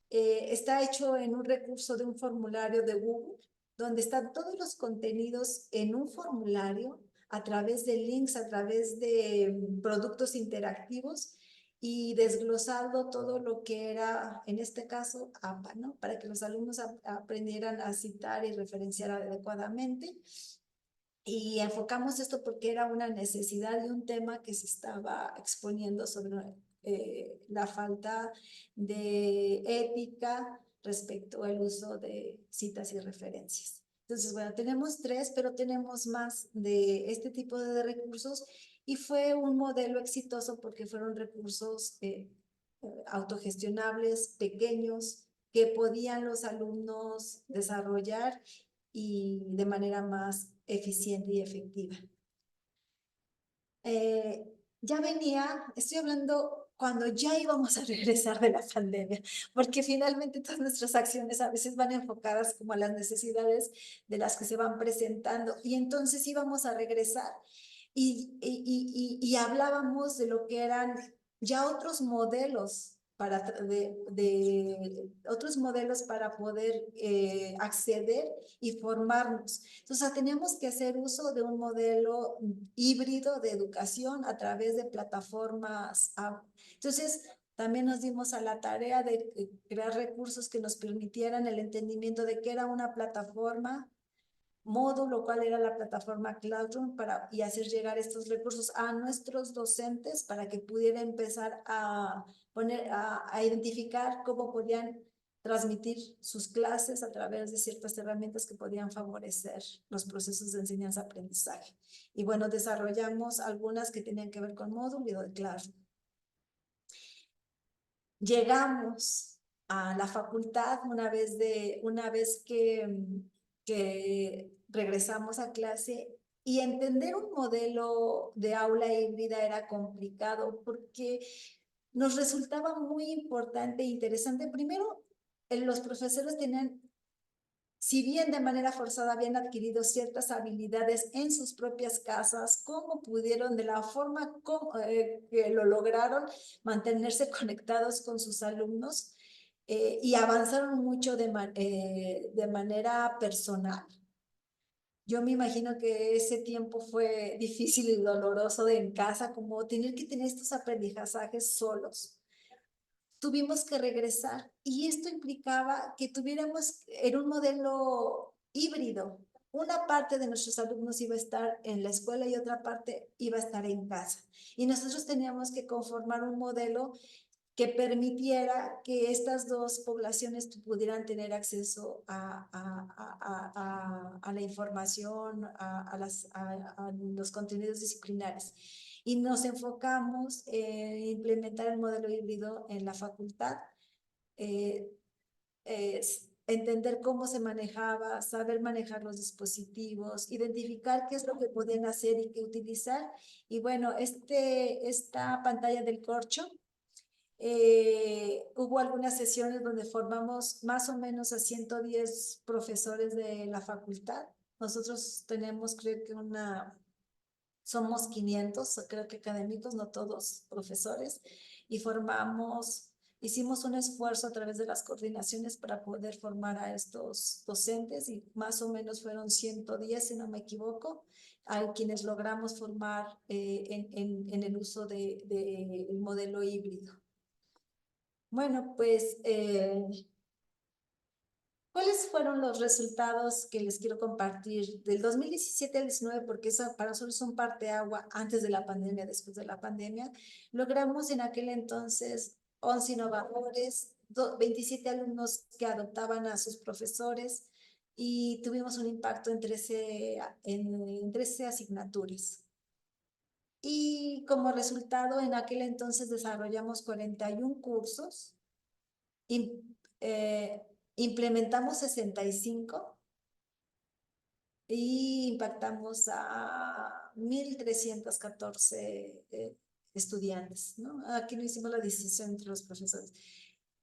Speaker 2: Está hecho en un recurso de un formulario de Google, donde están todos los contenidos en un formulario, a través de links, a través de productos interactivos, y desglosando todo lo que era, en este caso, APA, ¿no? Para que los alumnos aprendieran a citar y referenciar adecuadamente. Y enfocamos esto porque era una necesidad y un tema que se estaba exponiendo sobre la falta de ética respecto al uso de citas y referencias. Entonces, bueno, tenemos 3, pero tenemos más de este tipo de recursos y fue un modelo exitoso porque fueron recursos autogestionables, pequeños, que podían los alumnos desarrollar y de manera más eficiente y efectiva. Ya venía, estoy hablando cuando ya íbamos a regresar de la pandemia, porque finalmente todas nuestras acciones a veces van enfocadas como a las necesidades de las que se van presentando, y entonces íbamos a regresar y hablábamos de lo que eran ya otros modelos otros modelos para poder acceder y formarnos. Entonces, teníamos que hacer uso de un modelo híbrido de educación a través de plataformas. Entonces, también nos dimos a la tarea de crear recursos que nos permitieran el entendimiento de qué era una plataforma, módulo, cuál era la plataforma Classroom y hacer llegar estos recursos a nuestros docentes para que pudieran empezar a identificar cómo podían transmitir sus clases a través de ciertas herramientas que podían favorecer los procesos de enseñanza-aprendizaje. Y bueno, desarrollamos algunas que tenían que ver con módulo y de Classroom. Llegamos a la facultad una vez que regresamos a clase, y entender un modelo de aula híbrida era complicado porque nos resultaba muy importante e interesante. Primero, los profesores tenían, si bien de manera forzada habían adquirido ciertas habilidades en sus propias casas, cómo pudieron, de la forma que lo lograron, mantenerse conectados con sus alumnos y avanzaron mucho de manera personal. Yo me imagino que ese tiempo fue difícil y doloroso en casa, como tener que tener estos aprendizajes solos. Tuvimos que regresar y esto implicaba que era un modelo híbrido. Una parte de nuestros alumnos iba a estar en la escuela y otra parte iba a estar en casa. Y nosotros teníamos que conformar un modelo que permitiera que estas dos poblaciones pudieran tener acceso a la información, a los contenidos disciplinares. Y nos enfocamos en implementar el modelo híbrido en la facultad, entender cómo se manejaba, saber manejar los dispositivos, identificar qué es lo que podían hacer y qué utilizar. Y bueno, esta pantalla del corcho, hubo algunas sesiones donde formamos más o menos a 110 profesores de la facultad. Nosotros tenemos, creo que somos 500, creo que académicos, no todos profesores, y hicimos un esfuerzo a través de las coordinaciones para poder formar a estos docentes, y más o menos fueron 110, si no me equivoco, a quienes logramos formar en el uso del modelo híbrido. Bueno, pues, ¿cuáles fueron los resultados que les quiero compartir del 2017 al 19? Porque eso para nosotros es un parteaguas antes de la pandemia, después de la pandemia. Logramos en aquel entonces 11 innovadores, 27 alumnos que adoptaban a sus profesores, y tuvimos un impacto en 13 asignaturas. Y como resultado, en aquel entonces desarrollamos 41 cursos, implementamos 65 y impactamos a 1,314 estudiantes, ¿no? Aquí no hicimos la decisión entre los profesores.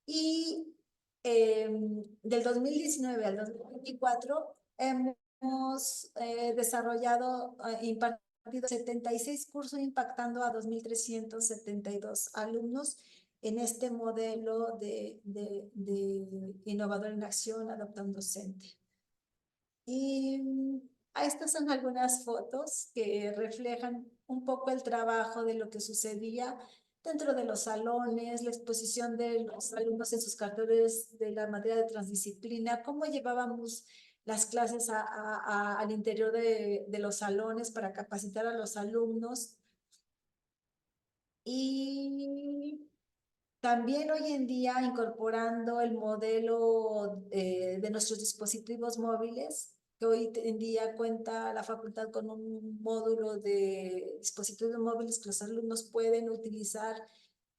Speaker 2: Y del 2019 al 2024 hemos desarrollado, impartido 76 cursos, impactando a 2,372 alumnos en este modelo de innovador en acción, adopta un docente. Y estas son algunas fotos que reflejan un poco el trabajo de lo que sucedía dentro de los salones, la exposición de los alumnos en sus carteles de la materia de transdisciplina, cómo llevábamos las clases al interior de los salones para capacitar a los alumnos. Y también hoy en día incorporando el modelo de nuestros dispositivos móviles, que hoy en día cuenta la facultad con un módulo de dispositivos móviles que los alumnos pueden utilizar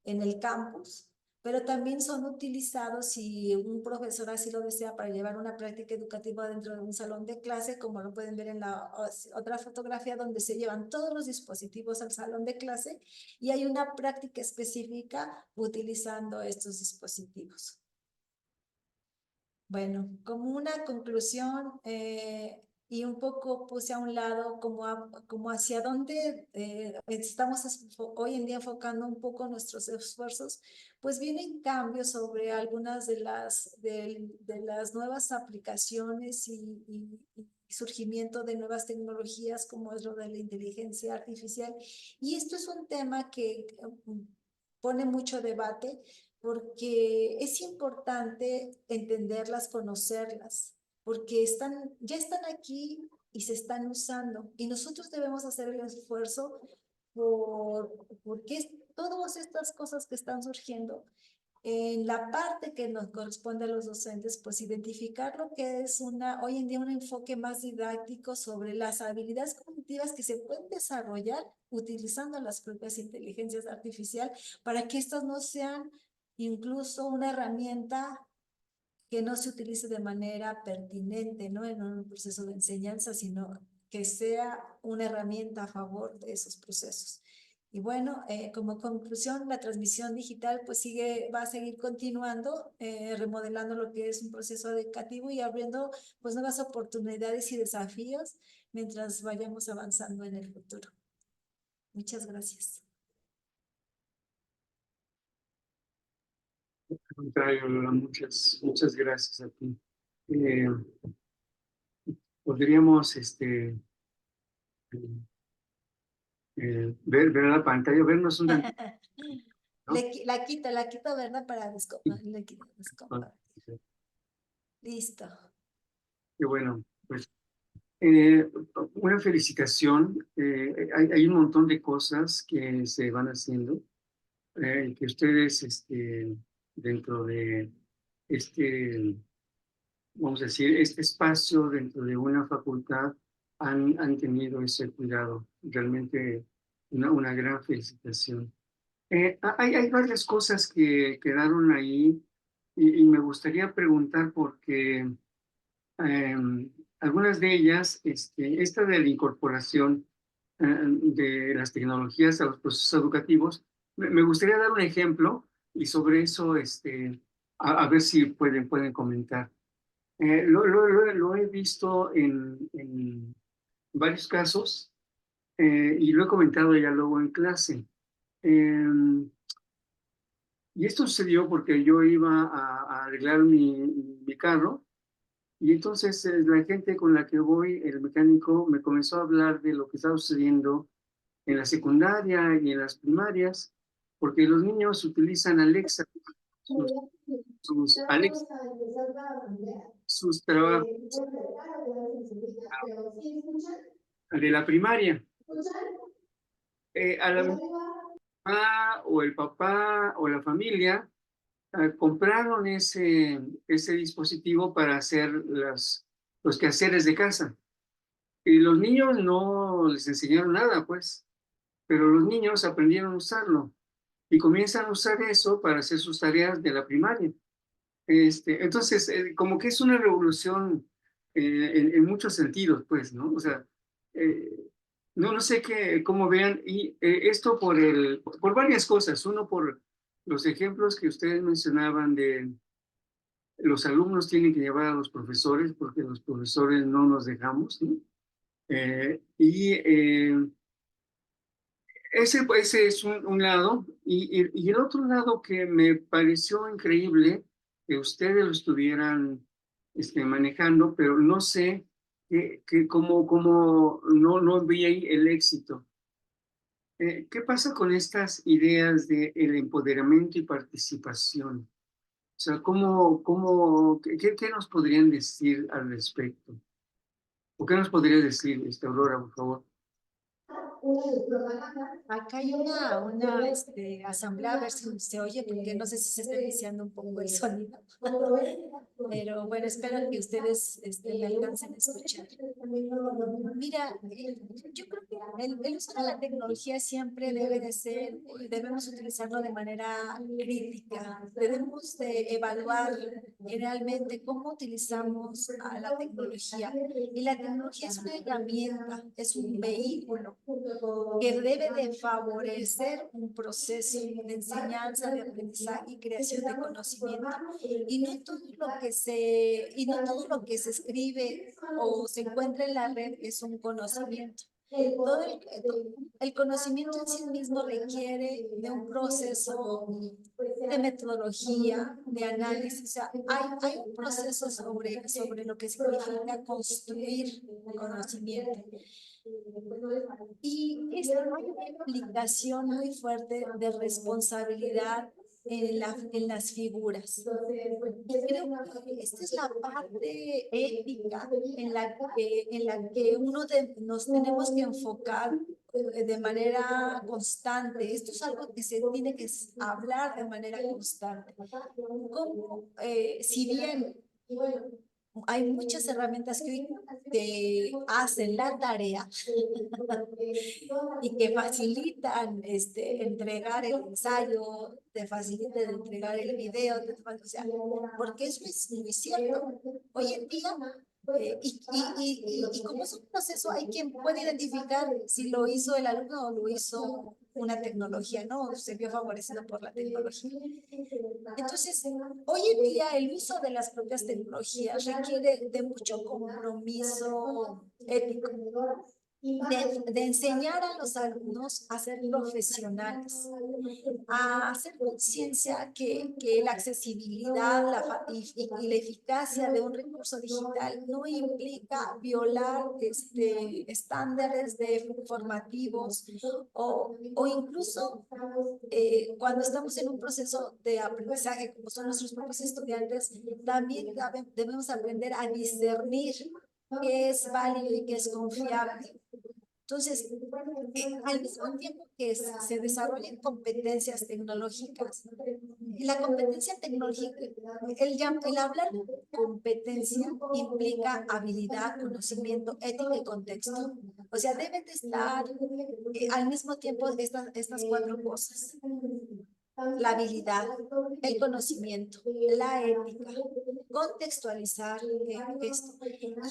Speaker 2: en el campus, pero también son utilizados si un profesor así lo desea para llevar una práctica educativa dentro de un salón de clase, como lo pueden ver en la otra fotografía donde se llevan todos los dispositivos al salón de clase y hay una práctica específica utilizando estos dispositivos. Bueno, como una conclusión y un poco puse a un lado como hacia dónde estamos hoy en día enfocando un poco nuestros esfuerzos, pues vienen cambios sobre algunas de las nuevas aplicaciones y surgimiento de nuevas tecnologías como es lo de la inteligencia artificial. Y esto es un tema que pone mucho debate porque es importante entenderlas, conocerlas, porque ya están aquí y se están usando. Y nosotros debemos hacer el esfuerzo porque todas estas cosas que están surgiendo, en la parte que nos corresponde a los docentes, pues identificar lo que es hoy en día un enfoque más didáctico sobre las habilidades cognitivas que se pueden desarrollar utilizando las propias inteligencias artificiales para que estas no sean incluso una herramienta que no se utilice de manera pertinente, ¿no? En un proceso de enseñanza, sino que sea una herramienta a favor de esos procesos. Y bueno, como conclusión, la transmisión digital pues va a seguir continuando, remodelando lo que es un proceso educativo y abriendo pues nuevas oportunidades y desafíos mientras vayamos avanzando en el futuro. Muchas gracias.
Speaker 1: Al contrario, Lola, muchas gracias a ti. Podríamos ver la pantalla, vernos un tantito, ¿no?
Speaker 2: La quito, ¿verdad? Para descompartir. Listo.
Speaker 1: Qué bueno, pues una felicitación. Hay un montón de cosas que se van haciendo, que ustedes dentro de este, vamos a decir, este espacio dentro de una facultad han tenido ese cuidado. Realmente una gran felicitación. Hay varias cosas que quedaron ahí y me gustaría preguntar porque algunas de ellas, esta de la incorporación de las tecnologías a los procesos educativos, me gustaría dar un ejemplo y sobre eso a ver si pueden comentar. Lo he visto en varios casos y lo he comentado ya luego en clase. Y esto sucedió porque yo iba a arreglar mi carro y entonces la gente con la que voy, el mecánico, me comenzó a hablar de lo que estaba sucediendo en la secundaria y en las primarias, porque los niños utilizan Alexa, Alexa, sus trabajos de la primaria. A la mamá o el papá o la familia compraron ese dispositivo para hacer los quehaceres de casa. Y los niños no les enseñaron nada, pues, pero los niños aprendieron a usarlo y comienzan a usar eso para hacer sus tareas de la primaria. Entonces, como que es una revolución en muchos sentidos, pues, ¿no? O sea, eh, no sé cómo vean, y esto por varias cosas. Uno, por los ejemplos que ustedes mencionaban de los alumnos tienen que llevar a los profesores porque los profesores no nos dejamos, ¿no? Ese es un lado, y el otro lado que me pareció increíble que ustedes lo estuvieran manejando, pero no sé cómo no vi ahí el éxito. ¿Qué pasa con estas ideas de el empoderamiento y participación? O sea, qué nos podrían decir al respecto? ¿O qué nos podría decir, Aurora, por favor?
Speaker 2: Acá hay asamblea, a ver si se oye, porque no sé si se está iniciando un poco el sonido. Pero bueno, espero que ustedes me alcancen a escuchar. Mira, yo creo que el uso de la tecnología siempre debe de ser, debemos utilizarlo de manera crítica. Debemos de evaluar realmente cómo utilizamos a la tecnología. Y la tecnología es una herramienta, es un vehículo que debe de favorecer un proceso de enseñanza, de aprendizaje y creación de conocimiento. Y no todo lo que se escribe o se encuentra en la red es un conocimiento. El conocimiento en sí mismo requiere de un proceso de metodología, de análisis. O sea, hay un proceso sobre lo que significa construir conocimiento. Y hay una implicación muy fuerte de responsabilidad en las figuras. Y creo que esta es la parte ética en la que nos tenemos que enfocar de manera constante. Esto es algo que se tiene que hablar de manera constante. Como, si bien hay muchas herramientas que hoy te hacen la tarea y que facilitan entregar el ensayo, te facilitan entregar el video, o sea, porque eso es muy cierto. Hoy en día, y como es un proceso, hay quien puede identificar si lo hizo el alumno o lo hizo una tecnología, ¿no? Se vio favorecido por la tecnología. Entonces, hoy en día el uso de las propias tecnologías requiere de mucho compromiso ético, de enseñar a los alumnos a ser profesionales, a hacer conciencia que la accesibilidad y la eficacia de un recurso digital no implica violar estándares formativos o incluso cuando estamos en un proceso de aprendizaje, como son nuestros propios estudiantes, también debemos aprender a discernir qué es válido y qué es confiable. Entonces, al mismo tiempo que se desarrollan competencias tecnológicas, la competencia tecnológica, el hablar de competencia implica habilidad, conocimiento, ética y contexto. O sea, deben de estar al mismo tiempo estas cuatro cosas: la habilidad, el conocimiento, la ética, contextualizar esto.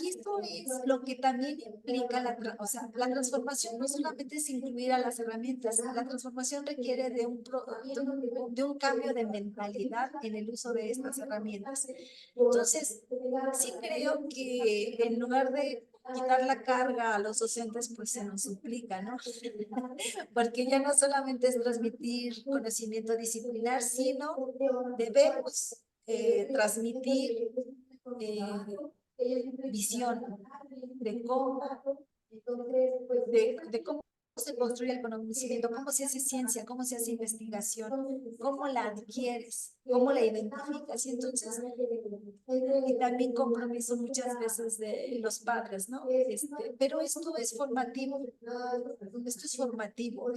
Speaker 2: Y esto es lo que también implica o sea, la transformación no solamente es incluir a las herramientas, la transformación requiere de un cambio de mentalidad en el uso de estas herramientas. Entonces, sí creo que en lugar de quitar la carga a los docentes, pues se nos implica, ¿no? Porque ya no solamente es transmitir conocimiento disciplinar, sino debemos transmitir visión de de cómo se construye el conocimiento, cómo se hace ciencia, cómo se hace investigación, cómo la adquieres, cómo la identificas. Y entonces, y también compromiso muchas veces de los padres, ¿no? Pero esto es formativo, esto es formativo.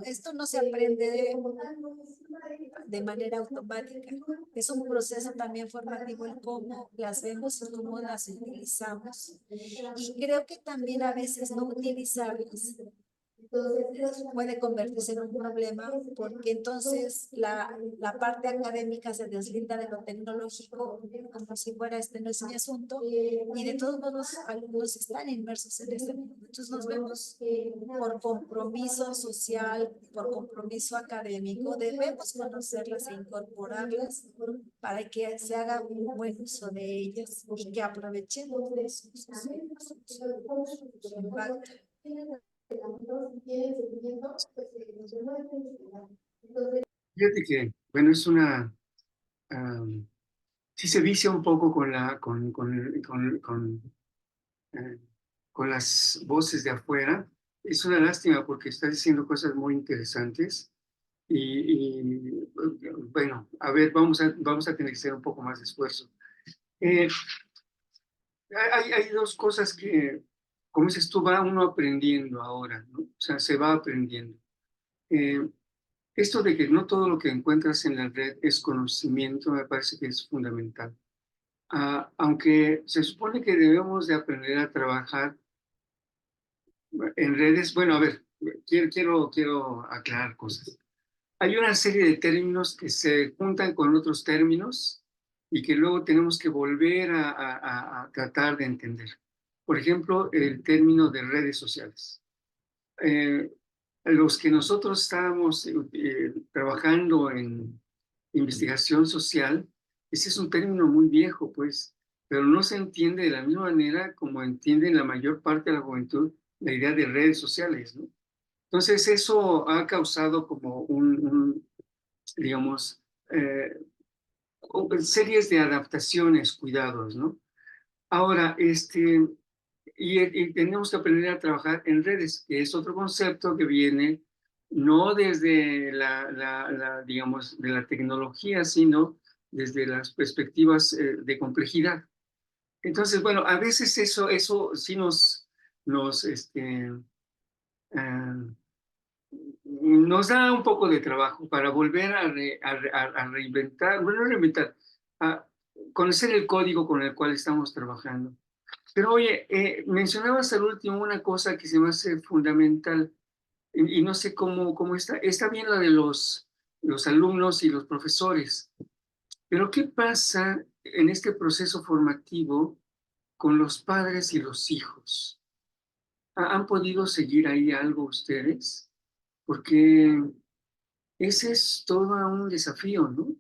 Speaker 2: Esto no se aprende de manera automática. Es un proceso también formativo en cómo las vemos y cómo las utilizamos. Y creo que también a veces no utilizarlas puede convertirse en un problema porque entonces la parte académica se deslinda de lo tecnológico como si fuera no es mi asunto, y de todos modos los alumnos están inmersos en este mundo. Entonces nos vemos por compromiso social, por compromiso académico, debemos conocerlas e incorporarlas para que se haga un buen uso de ellas y que aprovechemos de su impacto.
Speaker 1: Fíjate que, bueno, sí se vicia un poco eh, con las voces de afuera. es una lástima porque estás diciendo cosas muy interesantes bueno, a ver, vamos a tener que hacer un poco más de esfuerzo. Eh, hay dos cosas que, como dices tú, va uno aprendiendo ahora, ¿no? O sea, se va aprendiendo. Eh, Esto de que no todo lo que encuentras en la red es conocimiento, me parece que es fundamental. Aunque se supone que debemos de aprender a trabajar en redes, bueno, a ver, quiero aclarar cosas. Hay una serie de términos que se juntan con otros términos y que luego tenemos que volver a tratar de entender. Por ejemplo, el término de redes sociales. Eh, los que nosotros estábamos trabajando en investigación social, ese es un término muy viejo, pues, pero no se entiende de la misma manera como entiende la mayor parte de la juventud la idea de redes sociales, ¿no? Entonces, eso ha causado como digamos, series de adaptaciones, cuidados, ¿no? Ahora, y tenemos que aprender a trabajar en redes, que es otro concepto que viene no desde digamos, de la tecnología, sino desde las perspectivas de complejidad. Entonces, bueno, a veces eso sí ah, nos da un poco de trabajo para volver a reinventar, bueno, no reinventar, a conocer el código con el cual estamos trabajando. Pero oye, mencionabas al último una cosa que se me hace fundamental y no sé cómo está bien la de los alumnos y los profesores, pero ¿qué pasa en este proceso formativo con los padres y los hijos? ¿Han podido seguir ahí algo ustedes? Porque ese es todo un desafío, ¿no?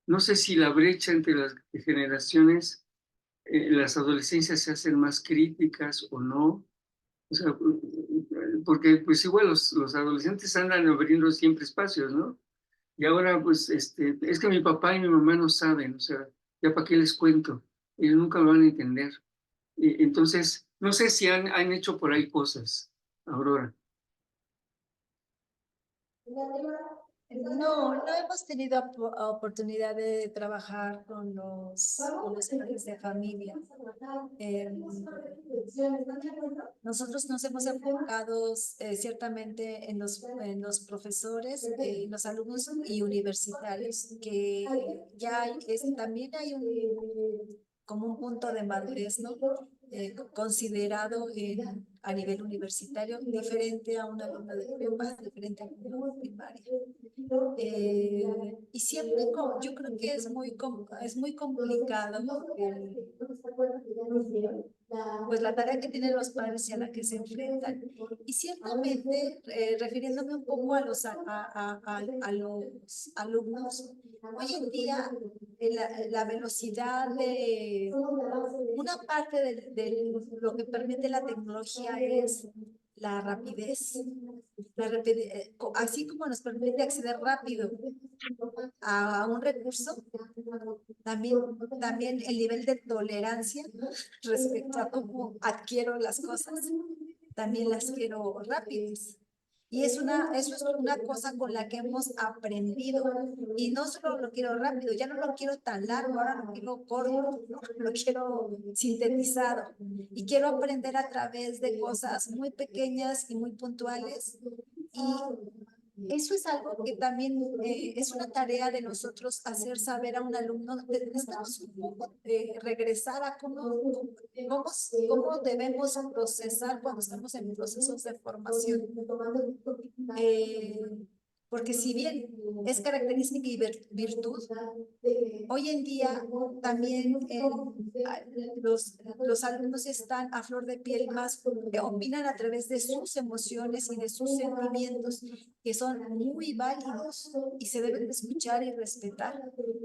Speaker 1: No sé si la brecha entre las generaciones, las adolescencias se hacen más críticas o no. O sea, porque pues igual los adolescentes andan abriendo siempre espacios, ¿no? Y ahora pues es que mi papá y mi mamá no saben, o sea, ya para qué les cuento, ellos nunca lo van a entender. Entonces, no sé si han hecho por ahí cosas, Aurora.
Speaker 2: No hemos tenido oportunidad de trabajar con los padres de familia. Nosotros nos hemos enfocado ciertamente en los profesores, los alumnos y universitarios, que ya también hay como un punto de madurez, ¿no? Considerado a nivel universitario, diferente a un alumno de prepa, diferente a un alumno de primaria. Y siempre, yo creo que es muy complicado pues la tarea que tienen los padres y a la que se enfrentan. Y ciertamente, refiriéndome un poco a los alumnos, hoy en día la velocidad de una parte de lo que permite la tecnología es la rapidez, así como nos permite acceder rápido a un recurso, también el nivel de tolerancia respecto a cómo adquiero las cosas, también las quiero rápidas. Y eso es una cosa con la que hemos aprendido. Y no solo lo quiero rápido, ya no lo quiero tan largo, ahora lo quiero corto, lo quiero sintetizado. Y quiero aprender a través de cosas muy pequeñas y muy puntuales. Y eso es algo que también es una tarea de nosotros hacer saber a un alumno. Necesitamos un poco regresar a cómo debemos procesar cuando estamos en procesos de formación. Eh, Porque si bien es característica y virtud, hoy en día también los alumnos están a flor de piel, más opinan a través de sus emociones y de sus sentimientos, que son muy válidos y se deben de escuchar y respetar.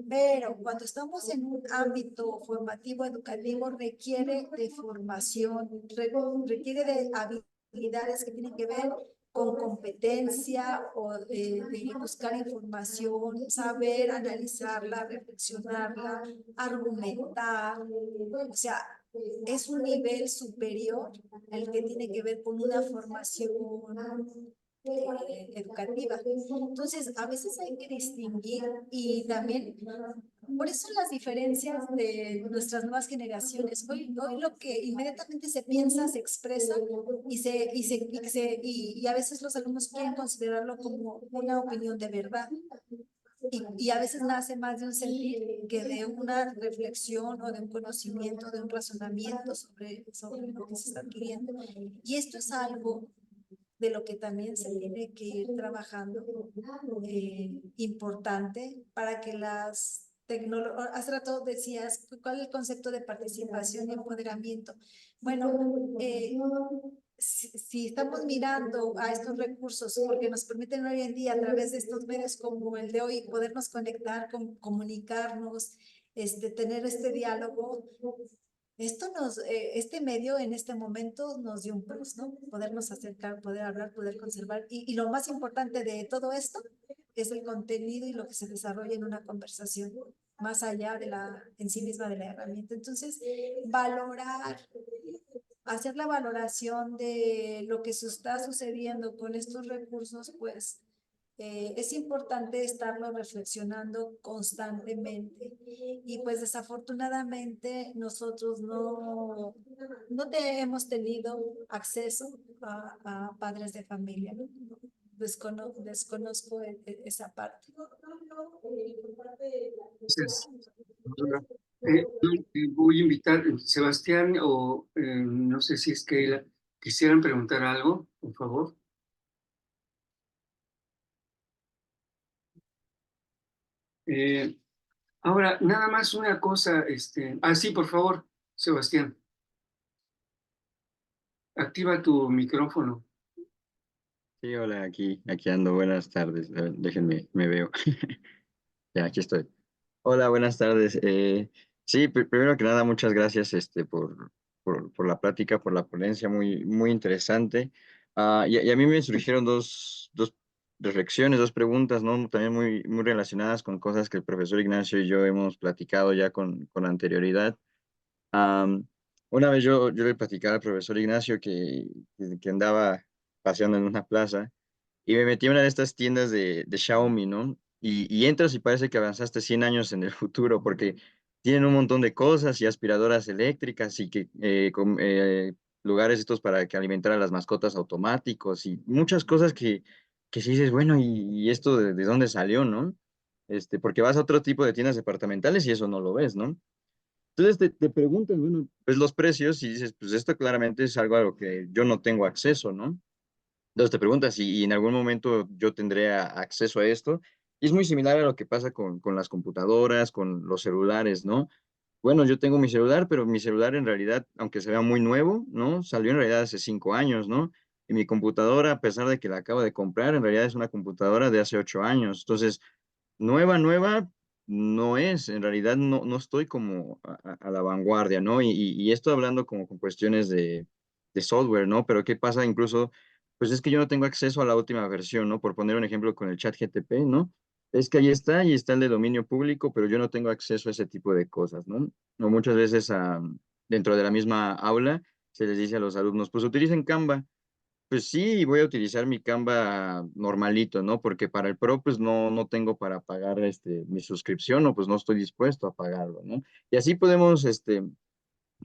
Speaker 2: Pero cuando estamos en un ámbito formativo, educativo, requiere de formación, requiere de habilidades que tienen que ver con competencia o de buscar información, saber analizarla, reflexionarla, argumentar. O sea, es un nivel superior al que tiene que ver con una formación educativa. Entonces, a veces hay que distinguir y también, por eso las diferencias de nuestras nuevas generaciones. Hoy lo que inmediatamente se piensa, se expresa y a veces los alumnos quieren considerarlo como una opinión de verdad. Y a veces nace más de un sentir que de una reflexión o de un conocimiento, de un razonamiento sobre lo que se está adquiriendo. Y esto es algo de lo que también se tiene que ir trabajando importante para que las tecnologías, hace rato decías, ¿cuál es el concepto de participación y empoderamiento? Bueno, si estamos mirando a estos recursos, porque nos permiten hoy en día a través de estos medios como el de hoy, podernos conectar, comunicarnos, tener este diálogo, este medio en este momento nos dio un plus, ¿no? Podernos acercar, poder hablar, poder conservar. Y lo más importante de todo esto es el contenido y lo que se desarrolla en una conversación, más allá de en sí misma de la herramienta. Entonces, hacer la valoración de lo que se está sucediendo con estos recursos, pues es importante estarlo reflexionando constantemente. Y pues desafortunadamente nosotros no hemos tenido acceso a padres de familia. ¿No? Desconozco esa parte.
Speaker 1: Gracias, doctora. Voy a invitar, Sebastián, o no sé si es que quisieran preguntar algo, por favor. Eh, Ahora, nada más una cosa, sí, por favor, Sebastián, activa tu micrófono.
Speaker 4: Sí, hola, aquí ando. Buenas tardes. A ver, déjenme, me veo. Ya, aquí estoy. Hola, buenas tardes. Sí, primero que nada, muchas gracias por la plática, por la ponencia, muy interesante. Y a mí me surgieron dos reflexiones, dos preguntas, ¿no? También muy relacionadas con cosas que el profesor Ignacio y yo hemos platicado ya con anterioridad. Am, una vez yo le platicaba al profesor Ignacio que andaba paseando en una plaza y me metí a una de estas tiendas de Xiaomi, ¿no? Y entras y parece que avanzaste 100 años en el futuro porque tienen un montón de cosas y aspiradoras eléctricas y lugares estos para que alimentar a las mascotas automáticos y muchas cosas que sí dices, bueno, ¿y esto de dónde salió, no? Porque vas a otro tipo de tiendas departamentales y eso no lo ves, ¿no? Entonces te preguntan, bueno, ves los precios y dices, pues esto claramente es algo a lo que yo no tengo acceso, ¿no? Entonces te preguntas si en algún momento yo tendré acceso a esto. Y es muy similar a lo que pasa con las computadoras, con los celulares, ¿no? Bueno, yo tengo mi celular, pero mi celular en realidad, aunque se vea muy nuevo, ¿no? Salió en realidad hace 5 años, ¿no? Y mi computadora, a pesar de que la acabo de comprar, en realidad es una computadora de hace 8 años. Entonces, nueva no es, en realidad no estoy como a la vanguardia, ¿no? Y esto hablando como con cuestiones de software, ¿no? Pero ¿qué pasa incluso? Pues es que yo no tengo acceso a la última versión, ¿no? Por poner un ejemplo con el chat GTP, ¿no? Es que ahí está y está el de dominio público, pero yo no tengo acceso a ese tipo de cosas, ¿no? O muchas veces dentro de la misma aula se les dice a los alumnos, pues utilicen Canva. Pues sí, voy a utilizar mi Canva normalito, ¿no? Porque para el Pro, pues no tengo para pagar mi suscripción o pues no estoy dispuesto a pagarlo, ¿no? Y así podemos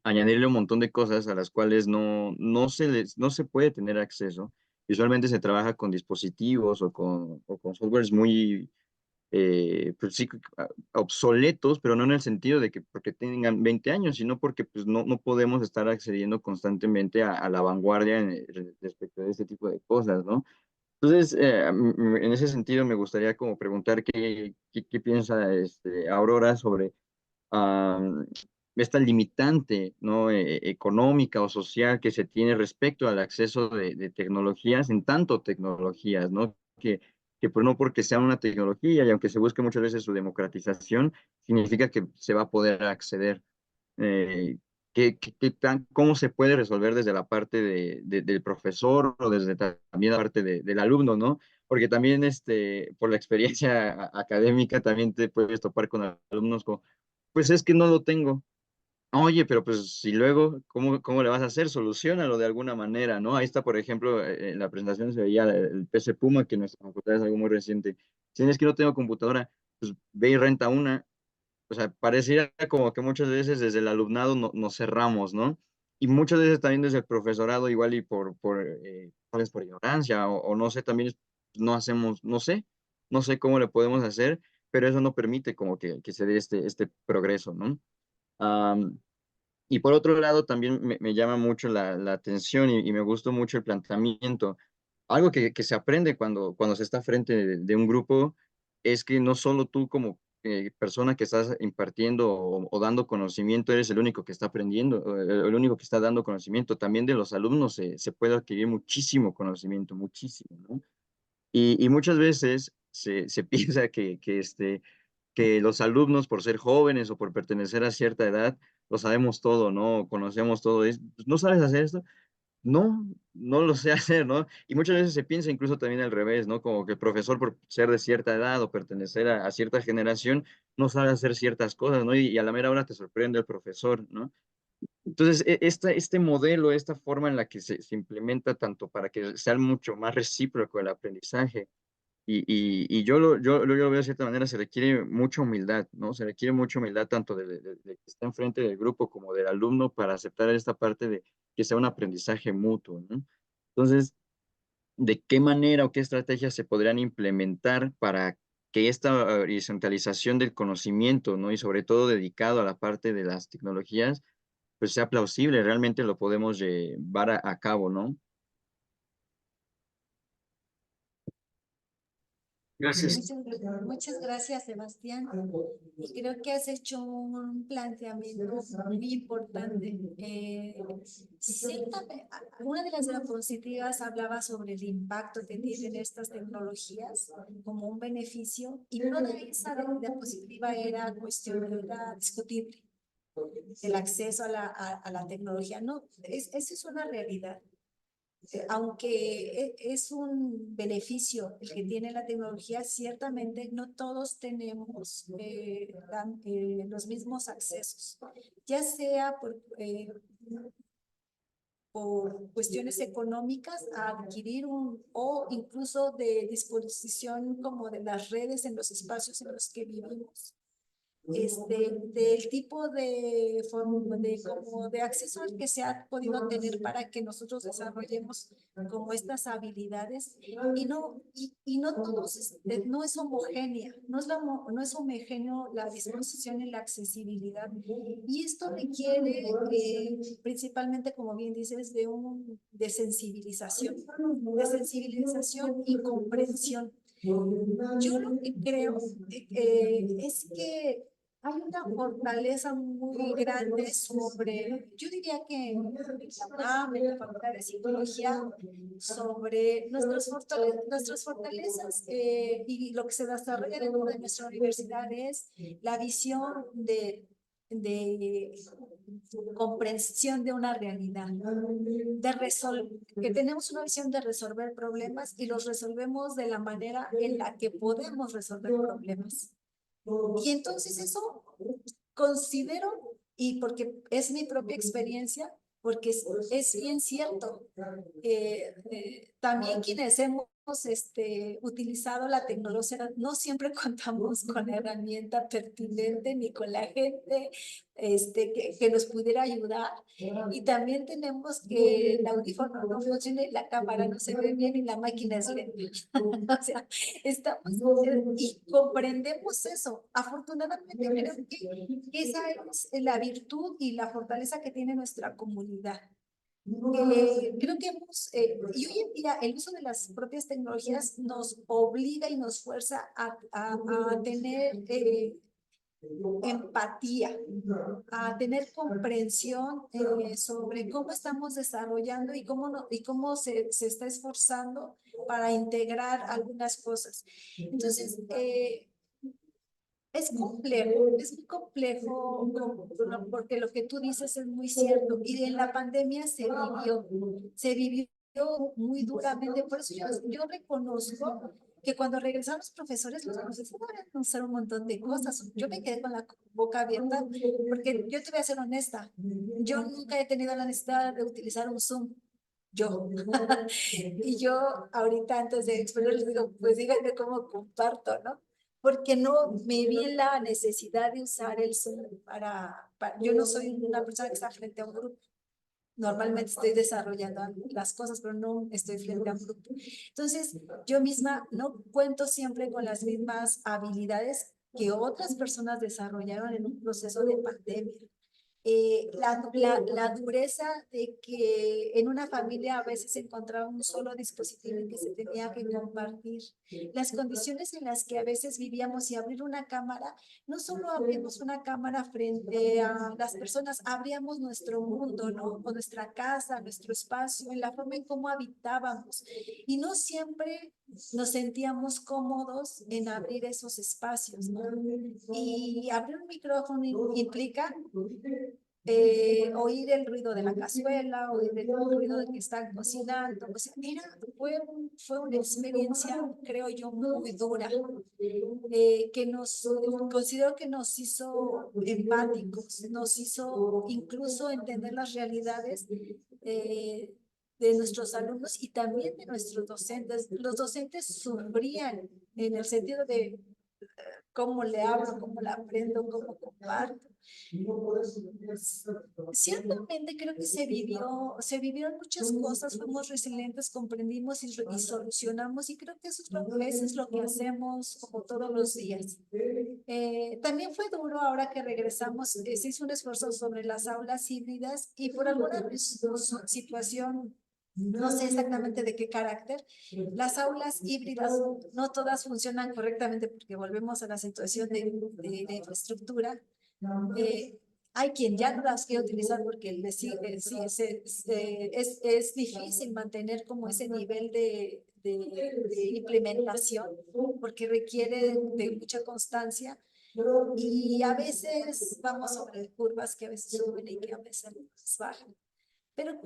Speaker 4: añadirle un montón de cosas a las cuales no se puede tener acceso. Usualmente se trabaja con dispositivos o con softwares muy pues sí, obsoletos, pero no en el sentido de que porque tengan 20 años, sino porque pues no podemos estar accediendo constantemente a la vanguardia respecto de este tipo de cosas, ¿no? Entonces, en ese sentido me gustaría como preguntar qué piensa Aurora sobre am, esta limitante, ¿no? Económica o social que se tiene respecto al acceso de tecnologías, en tanto tecnologías, ¿no? Que pues no porque sea una tecnología y aunque se busque muchas veces su democratización, significa que se va a poder acceder. Eh, ¿Cómo se puede resolver desde la parte del profesor o desde también la parte del alumno, ¿no? Porque también por la experiencia académica también te puedes topar con alumnos como, pues es que no lo tengo. Oye, pero pues, si luego, ¿cómo le vas a hacer? Soluciónalo de alguna manera, ¿no? Ahí está, por ejemplo, en la presentación se veía el PC Puma, que nuestra computadora es algo muy reciente. Si es que no tengo computadora, pues ve y renta una. O sea, pareciera como que muchas veces desde el alumnado nos cerramos, ¿no? Y muchas veces también desde el profesorado, igual y tal vez por ignorancia, o no sé, también no hacemos, no sé cómo le podemos hacer, pero eso no permite como que se dé este progreso, ¿no? Am, y por otro lado, también me llama mucho la atención y me gustó mucho el planteamiento. Algo que se aprende cuando se está frente de un grupo es que no solo tú como persona que estás impartiendo o dando conocimiento eres el único que está aprendiendo, o el único que está dando conocimiento. También de los alumnos se puede adquirir muchísimo conocimiento, muchísimo, ¿no? Y muchas veces se piensa que los alumnos, por ser jóvenes o por pertenecer a cierta edad, lo sabemos todo, ¿no? Conocemos todo. Pues, ¿no sabes hacer esto? No, no lo sé hacer, ¿no? Y muchas veces se piensa incluso también al revés, ¿no? Como que el profesor, por ser de cierta edad o pertenecer a cierta generación, no sabe hacer ciertas cosas, ¿no? Y a la mera hora te sorprende el profesor, ¿no? Entonces, este modelo, esta forma en la que se implementa tanto para que sea mucho más recíproco el aprendizaje, y yo lo veo de cierta manera, se requiere mucha humildad, ¿no? Se requiere mucha humildad tanto de que está enfrente del grupo como del alumno para aceptar esta parte de que sea un aprendizaje mutuo, ¿no? Entonces, ¿de qué manera o qué estrategias se podrían implementar para que esta horizontalización del conocimiento, ¿no? Y sobre todo dedicado a la parte de las tecnologías, pues sea plausible, realmente lo podemos llevar a cabo, ¿no?
Speaker 1: Gracias.
Speaker 2: Muchas gracias, Sebastián. Y creo que has hecho un planteamiento muy importante. Ciertamente, una de las diapositivas hablaba sobre el impacto que tienen estas tecnologías como un beneficio, y toda esa diapositiva era era discutible, el acceso a la tecnología. No, esa es una realidad. Aunque es un beneficio el que tiene la tecnología, ciertamente no todos tenemos los mismos accesos, ya sea por cuestiones económicas a adquirir o incluso de disposición como de las redes en los espacios en los que vivimos, del tipo como de acceso al que se ha podido tener para que nosotros desarrollemos como estas habilidades, y no todos, no es homogénea, no es homogéneo la disposición y la accesibilidad, y esto requiere principalmente, como bien dices, de sensibilización y comprensión. Yo lo que creo es que hay una fortaleza muy grande yo diría que en la UNAM, en la Facultad de Psicología, sobre nuestras fortalezas, y lo que se desarrolla dentro de nuestra universidad es la visión de comprensión de una realidad, que tenemos una visión de resolver problemas y los resolvemos de la manera en la que podemos resolver problemas. Y entonces eso considero, y porque es mi propia experiencia, porque es bien cierto, también quienes hemos utilizado la tecnología, no siempre contamos con la herramienta pertinente ni con la gente que nos pudiera ayudar, y también tenemos que el audífono no funciona y la cámara no se ve bien y la máquina es lenta. O sea, estamos y comprendemos eso. Afortunadamente creo que esa es la virtud y la fortaleza que tiene nuestra comunidad. Creo que y hoy en día el uso de las propias tecnologías nos obliga y nos fuerza a tener empatía, a tener comprensión sobre cómo estamos desarrollando y cómo se está esforzando para integrar algunas cosas. Entonces, es muy complejo, porque lo que tú dices es muy cierto, y en la pandemia se vivió muy duramente. Por eso yo reconozco que cuando regresaron los profesores deben usar un montón de cosas. Yo me quedé con la boca abierta porque yo te voy a ser honesta, yo nunca he tenido la necesidad de utilizar un Zoom. Yo. Y yo ahorita antes de exponer les digo, pues díganme cómo comparto, ¿no? Porque no me vi en la necesidad de usar el Zoom yo no soy una persona que está frente a un grupo. Normalmente estoy desarrollando las cosas, pero no estoy frente a un grupo. Entonces, yo misma no cuento siempre con las mismas habilidades que otras personas desarrollaron en un proceso de pandemia. La dureza de que en una familia a veces se encontraba un solo dispositivo y que se tenía que compartir. Las condiciones en las que a veces vivíamos y abrir una cámara, no solo abrimos una cámara frente a las personas, abríamos nuestro mundo, ¿no? O nuestra casa, nuestro espacio, en la forma en cómo habitábamos. Y no siempre nos sentíamos cómodos en abrir esos espacios, ¿no? Y abrir un micrófono implica oír el ruido de la cazuela, oír el ruido de que están cocinando. O sea, fue una experiencia, creo yo, muy dura, que considero que nos hizo empáticos, nos hizo incluso entender las realidades de nuestros alumnos y también de nuestros docentes. Los docentes sufrían en el sentido de cómo le hablo, cómo la aprendo, cómo comparto. Ciertamente creo que se vivieron muchas cosas, fuimos resilientes, comprendimos y solucionamos, y creo que eso es lo que hacemos como todos los días. También fue duro ahora que regresamos, se hizo un esfuerzo sobre las aulas híbridas y por alguna situación, no sé exactamente de qué carácter, las aulas híbridas no todas funcionan correctamente porque volvemos a la situación de infraestructura. Hay quien ya no las quiere utilizar porque es difícil mantener como ese nivel de implementación porque requiere de mucha constancia y a veces vamos sobre curvas que a veces suben y que a veces bajan. Pero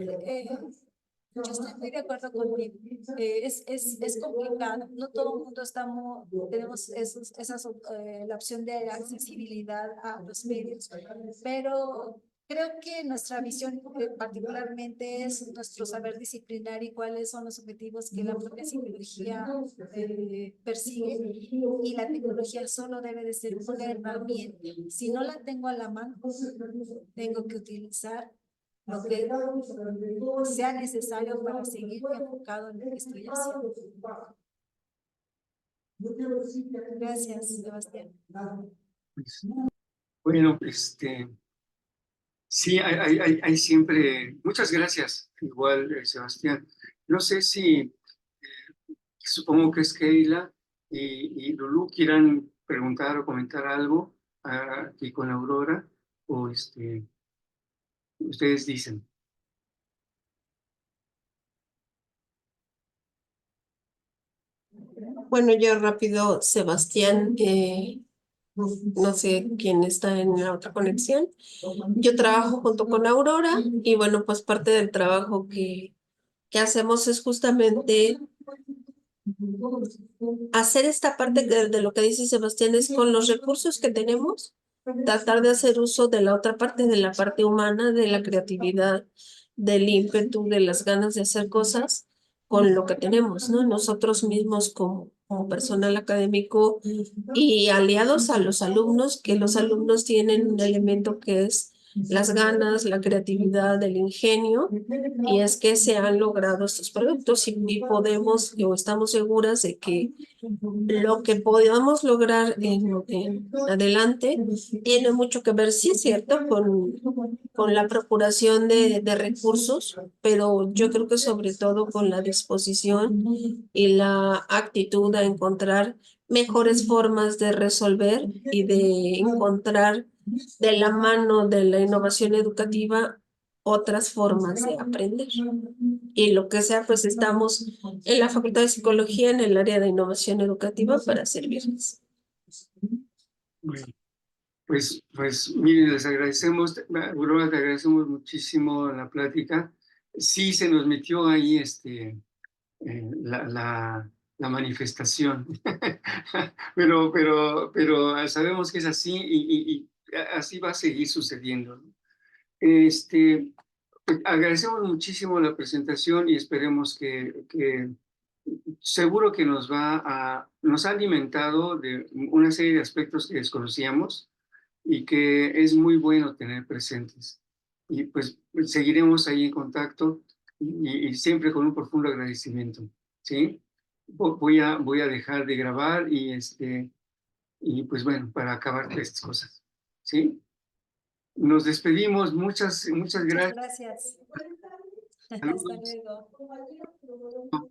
Speaker 2: yo estoy muy de acuerdo contigo. Es complicado. No todo el mundo tenemos la opción de accesibilidad a los medios, pero creo que nuestra visión particularmente es nuestro saber disciplinar y cuáles son los objetivos que la propia psicología persigue, y la tecnología solo debe de ser una herramienta. Si no la tengo a la mano, tengo que utilizar lo que sea necesario para seguir enfocado en lo que estoy haciendo. Gracias, Sebastián.
Speaker 1: Bueno, sí, hay siempre, muchas gracias, igual, Sebastián. No sé si, supongo que es Keila y Lulú quieran preguntar o comentar algo aquí con Aurora, o ustedes dicen.
Speaker 3: Bueno, yo rápido, Sebastián, no sé quién está en la otra conexión. Yo trabajo junto con Aurora y bueno, pues parte del trabajo que hacemos es justamente hacer esta parte de lo que dice Sebastián, es con los recursos que tenemos, tratar de hacer uso de la otra parte, de la parte humana, de la creatividad, del ímpetu, de las ganas de hacer cosas con lo que tenemos, ¿no? Nosotros mismos como personal académico y aliados a los alumnos, que los alumnos tienen un elemento que es las ganas, la creatividad, el ingenio, y es que se han logrado estos productos y podemos o estamos seguras de que lo que podamos lograr en adelante tiene mucho que ver, sí es cierto, con la procuración de recursos, pero yo creo que sobre todo con la disposición y la actitud a encontrar mejores formas de resolver y de encontrar de la mano de la innovación educativa otras formas de aprender. Y lo que sea, pues estamos en la Facultad de Psicología en el área de innovación educativa para servirles.
Speaker 1: Bueno, pues miren, les agradecemos, Aurora, te agradecemos muchísimo la plática. Sí, se nos metió ahí la manifestación. Pero sabemos que es así y así va a seguir sucediendo, ¿no? Agradecemos muchísimo la presentación y esperemos que seguro que nos ha alimentado de una serie de aspectos que desconocíamos y que es muy bueno tener presentes. Y pues seguiremos ahí en contacto y siempre con un profundo agradecimiento, ¿sí? Voy a dejar de grabar y pues bueno, para acabar estas cosas, ¿sí? Nos despedimos, muchas
Speaker 2: Muchas
Speaker 1: gracias.
Speaker 2: gracias. Hasta
Speaker 1: Saludos.
Speaker 2: luego.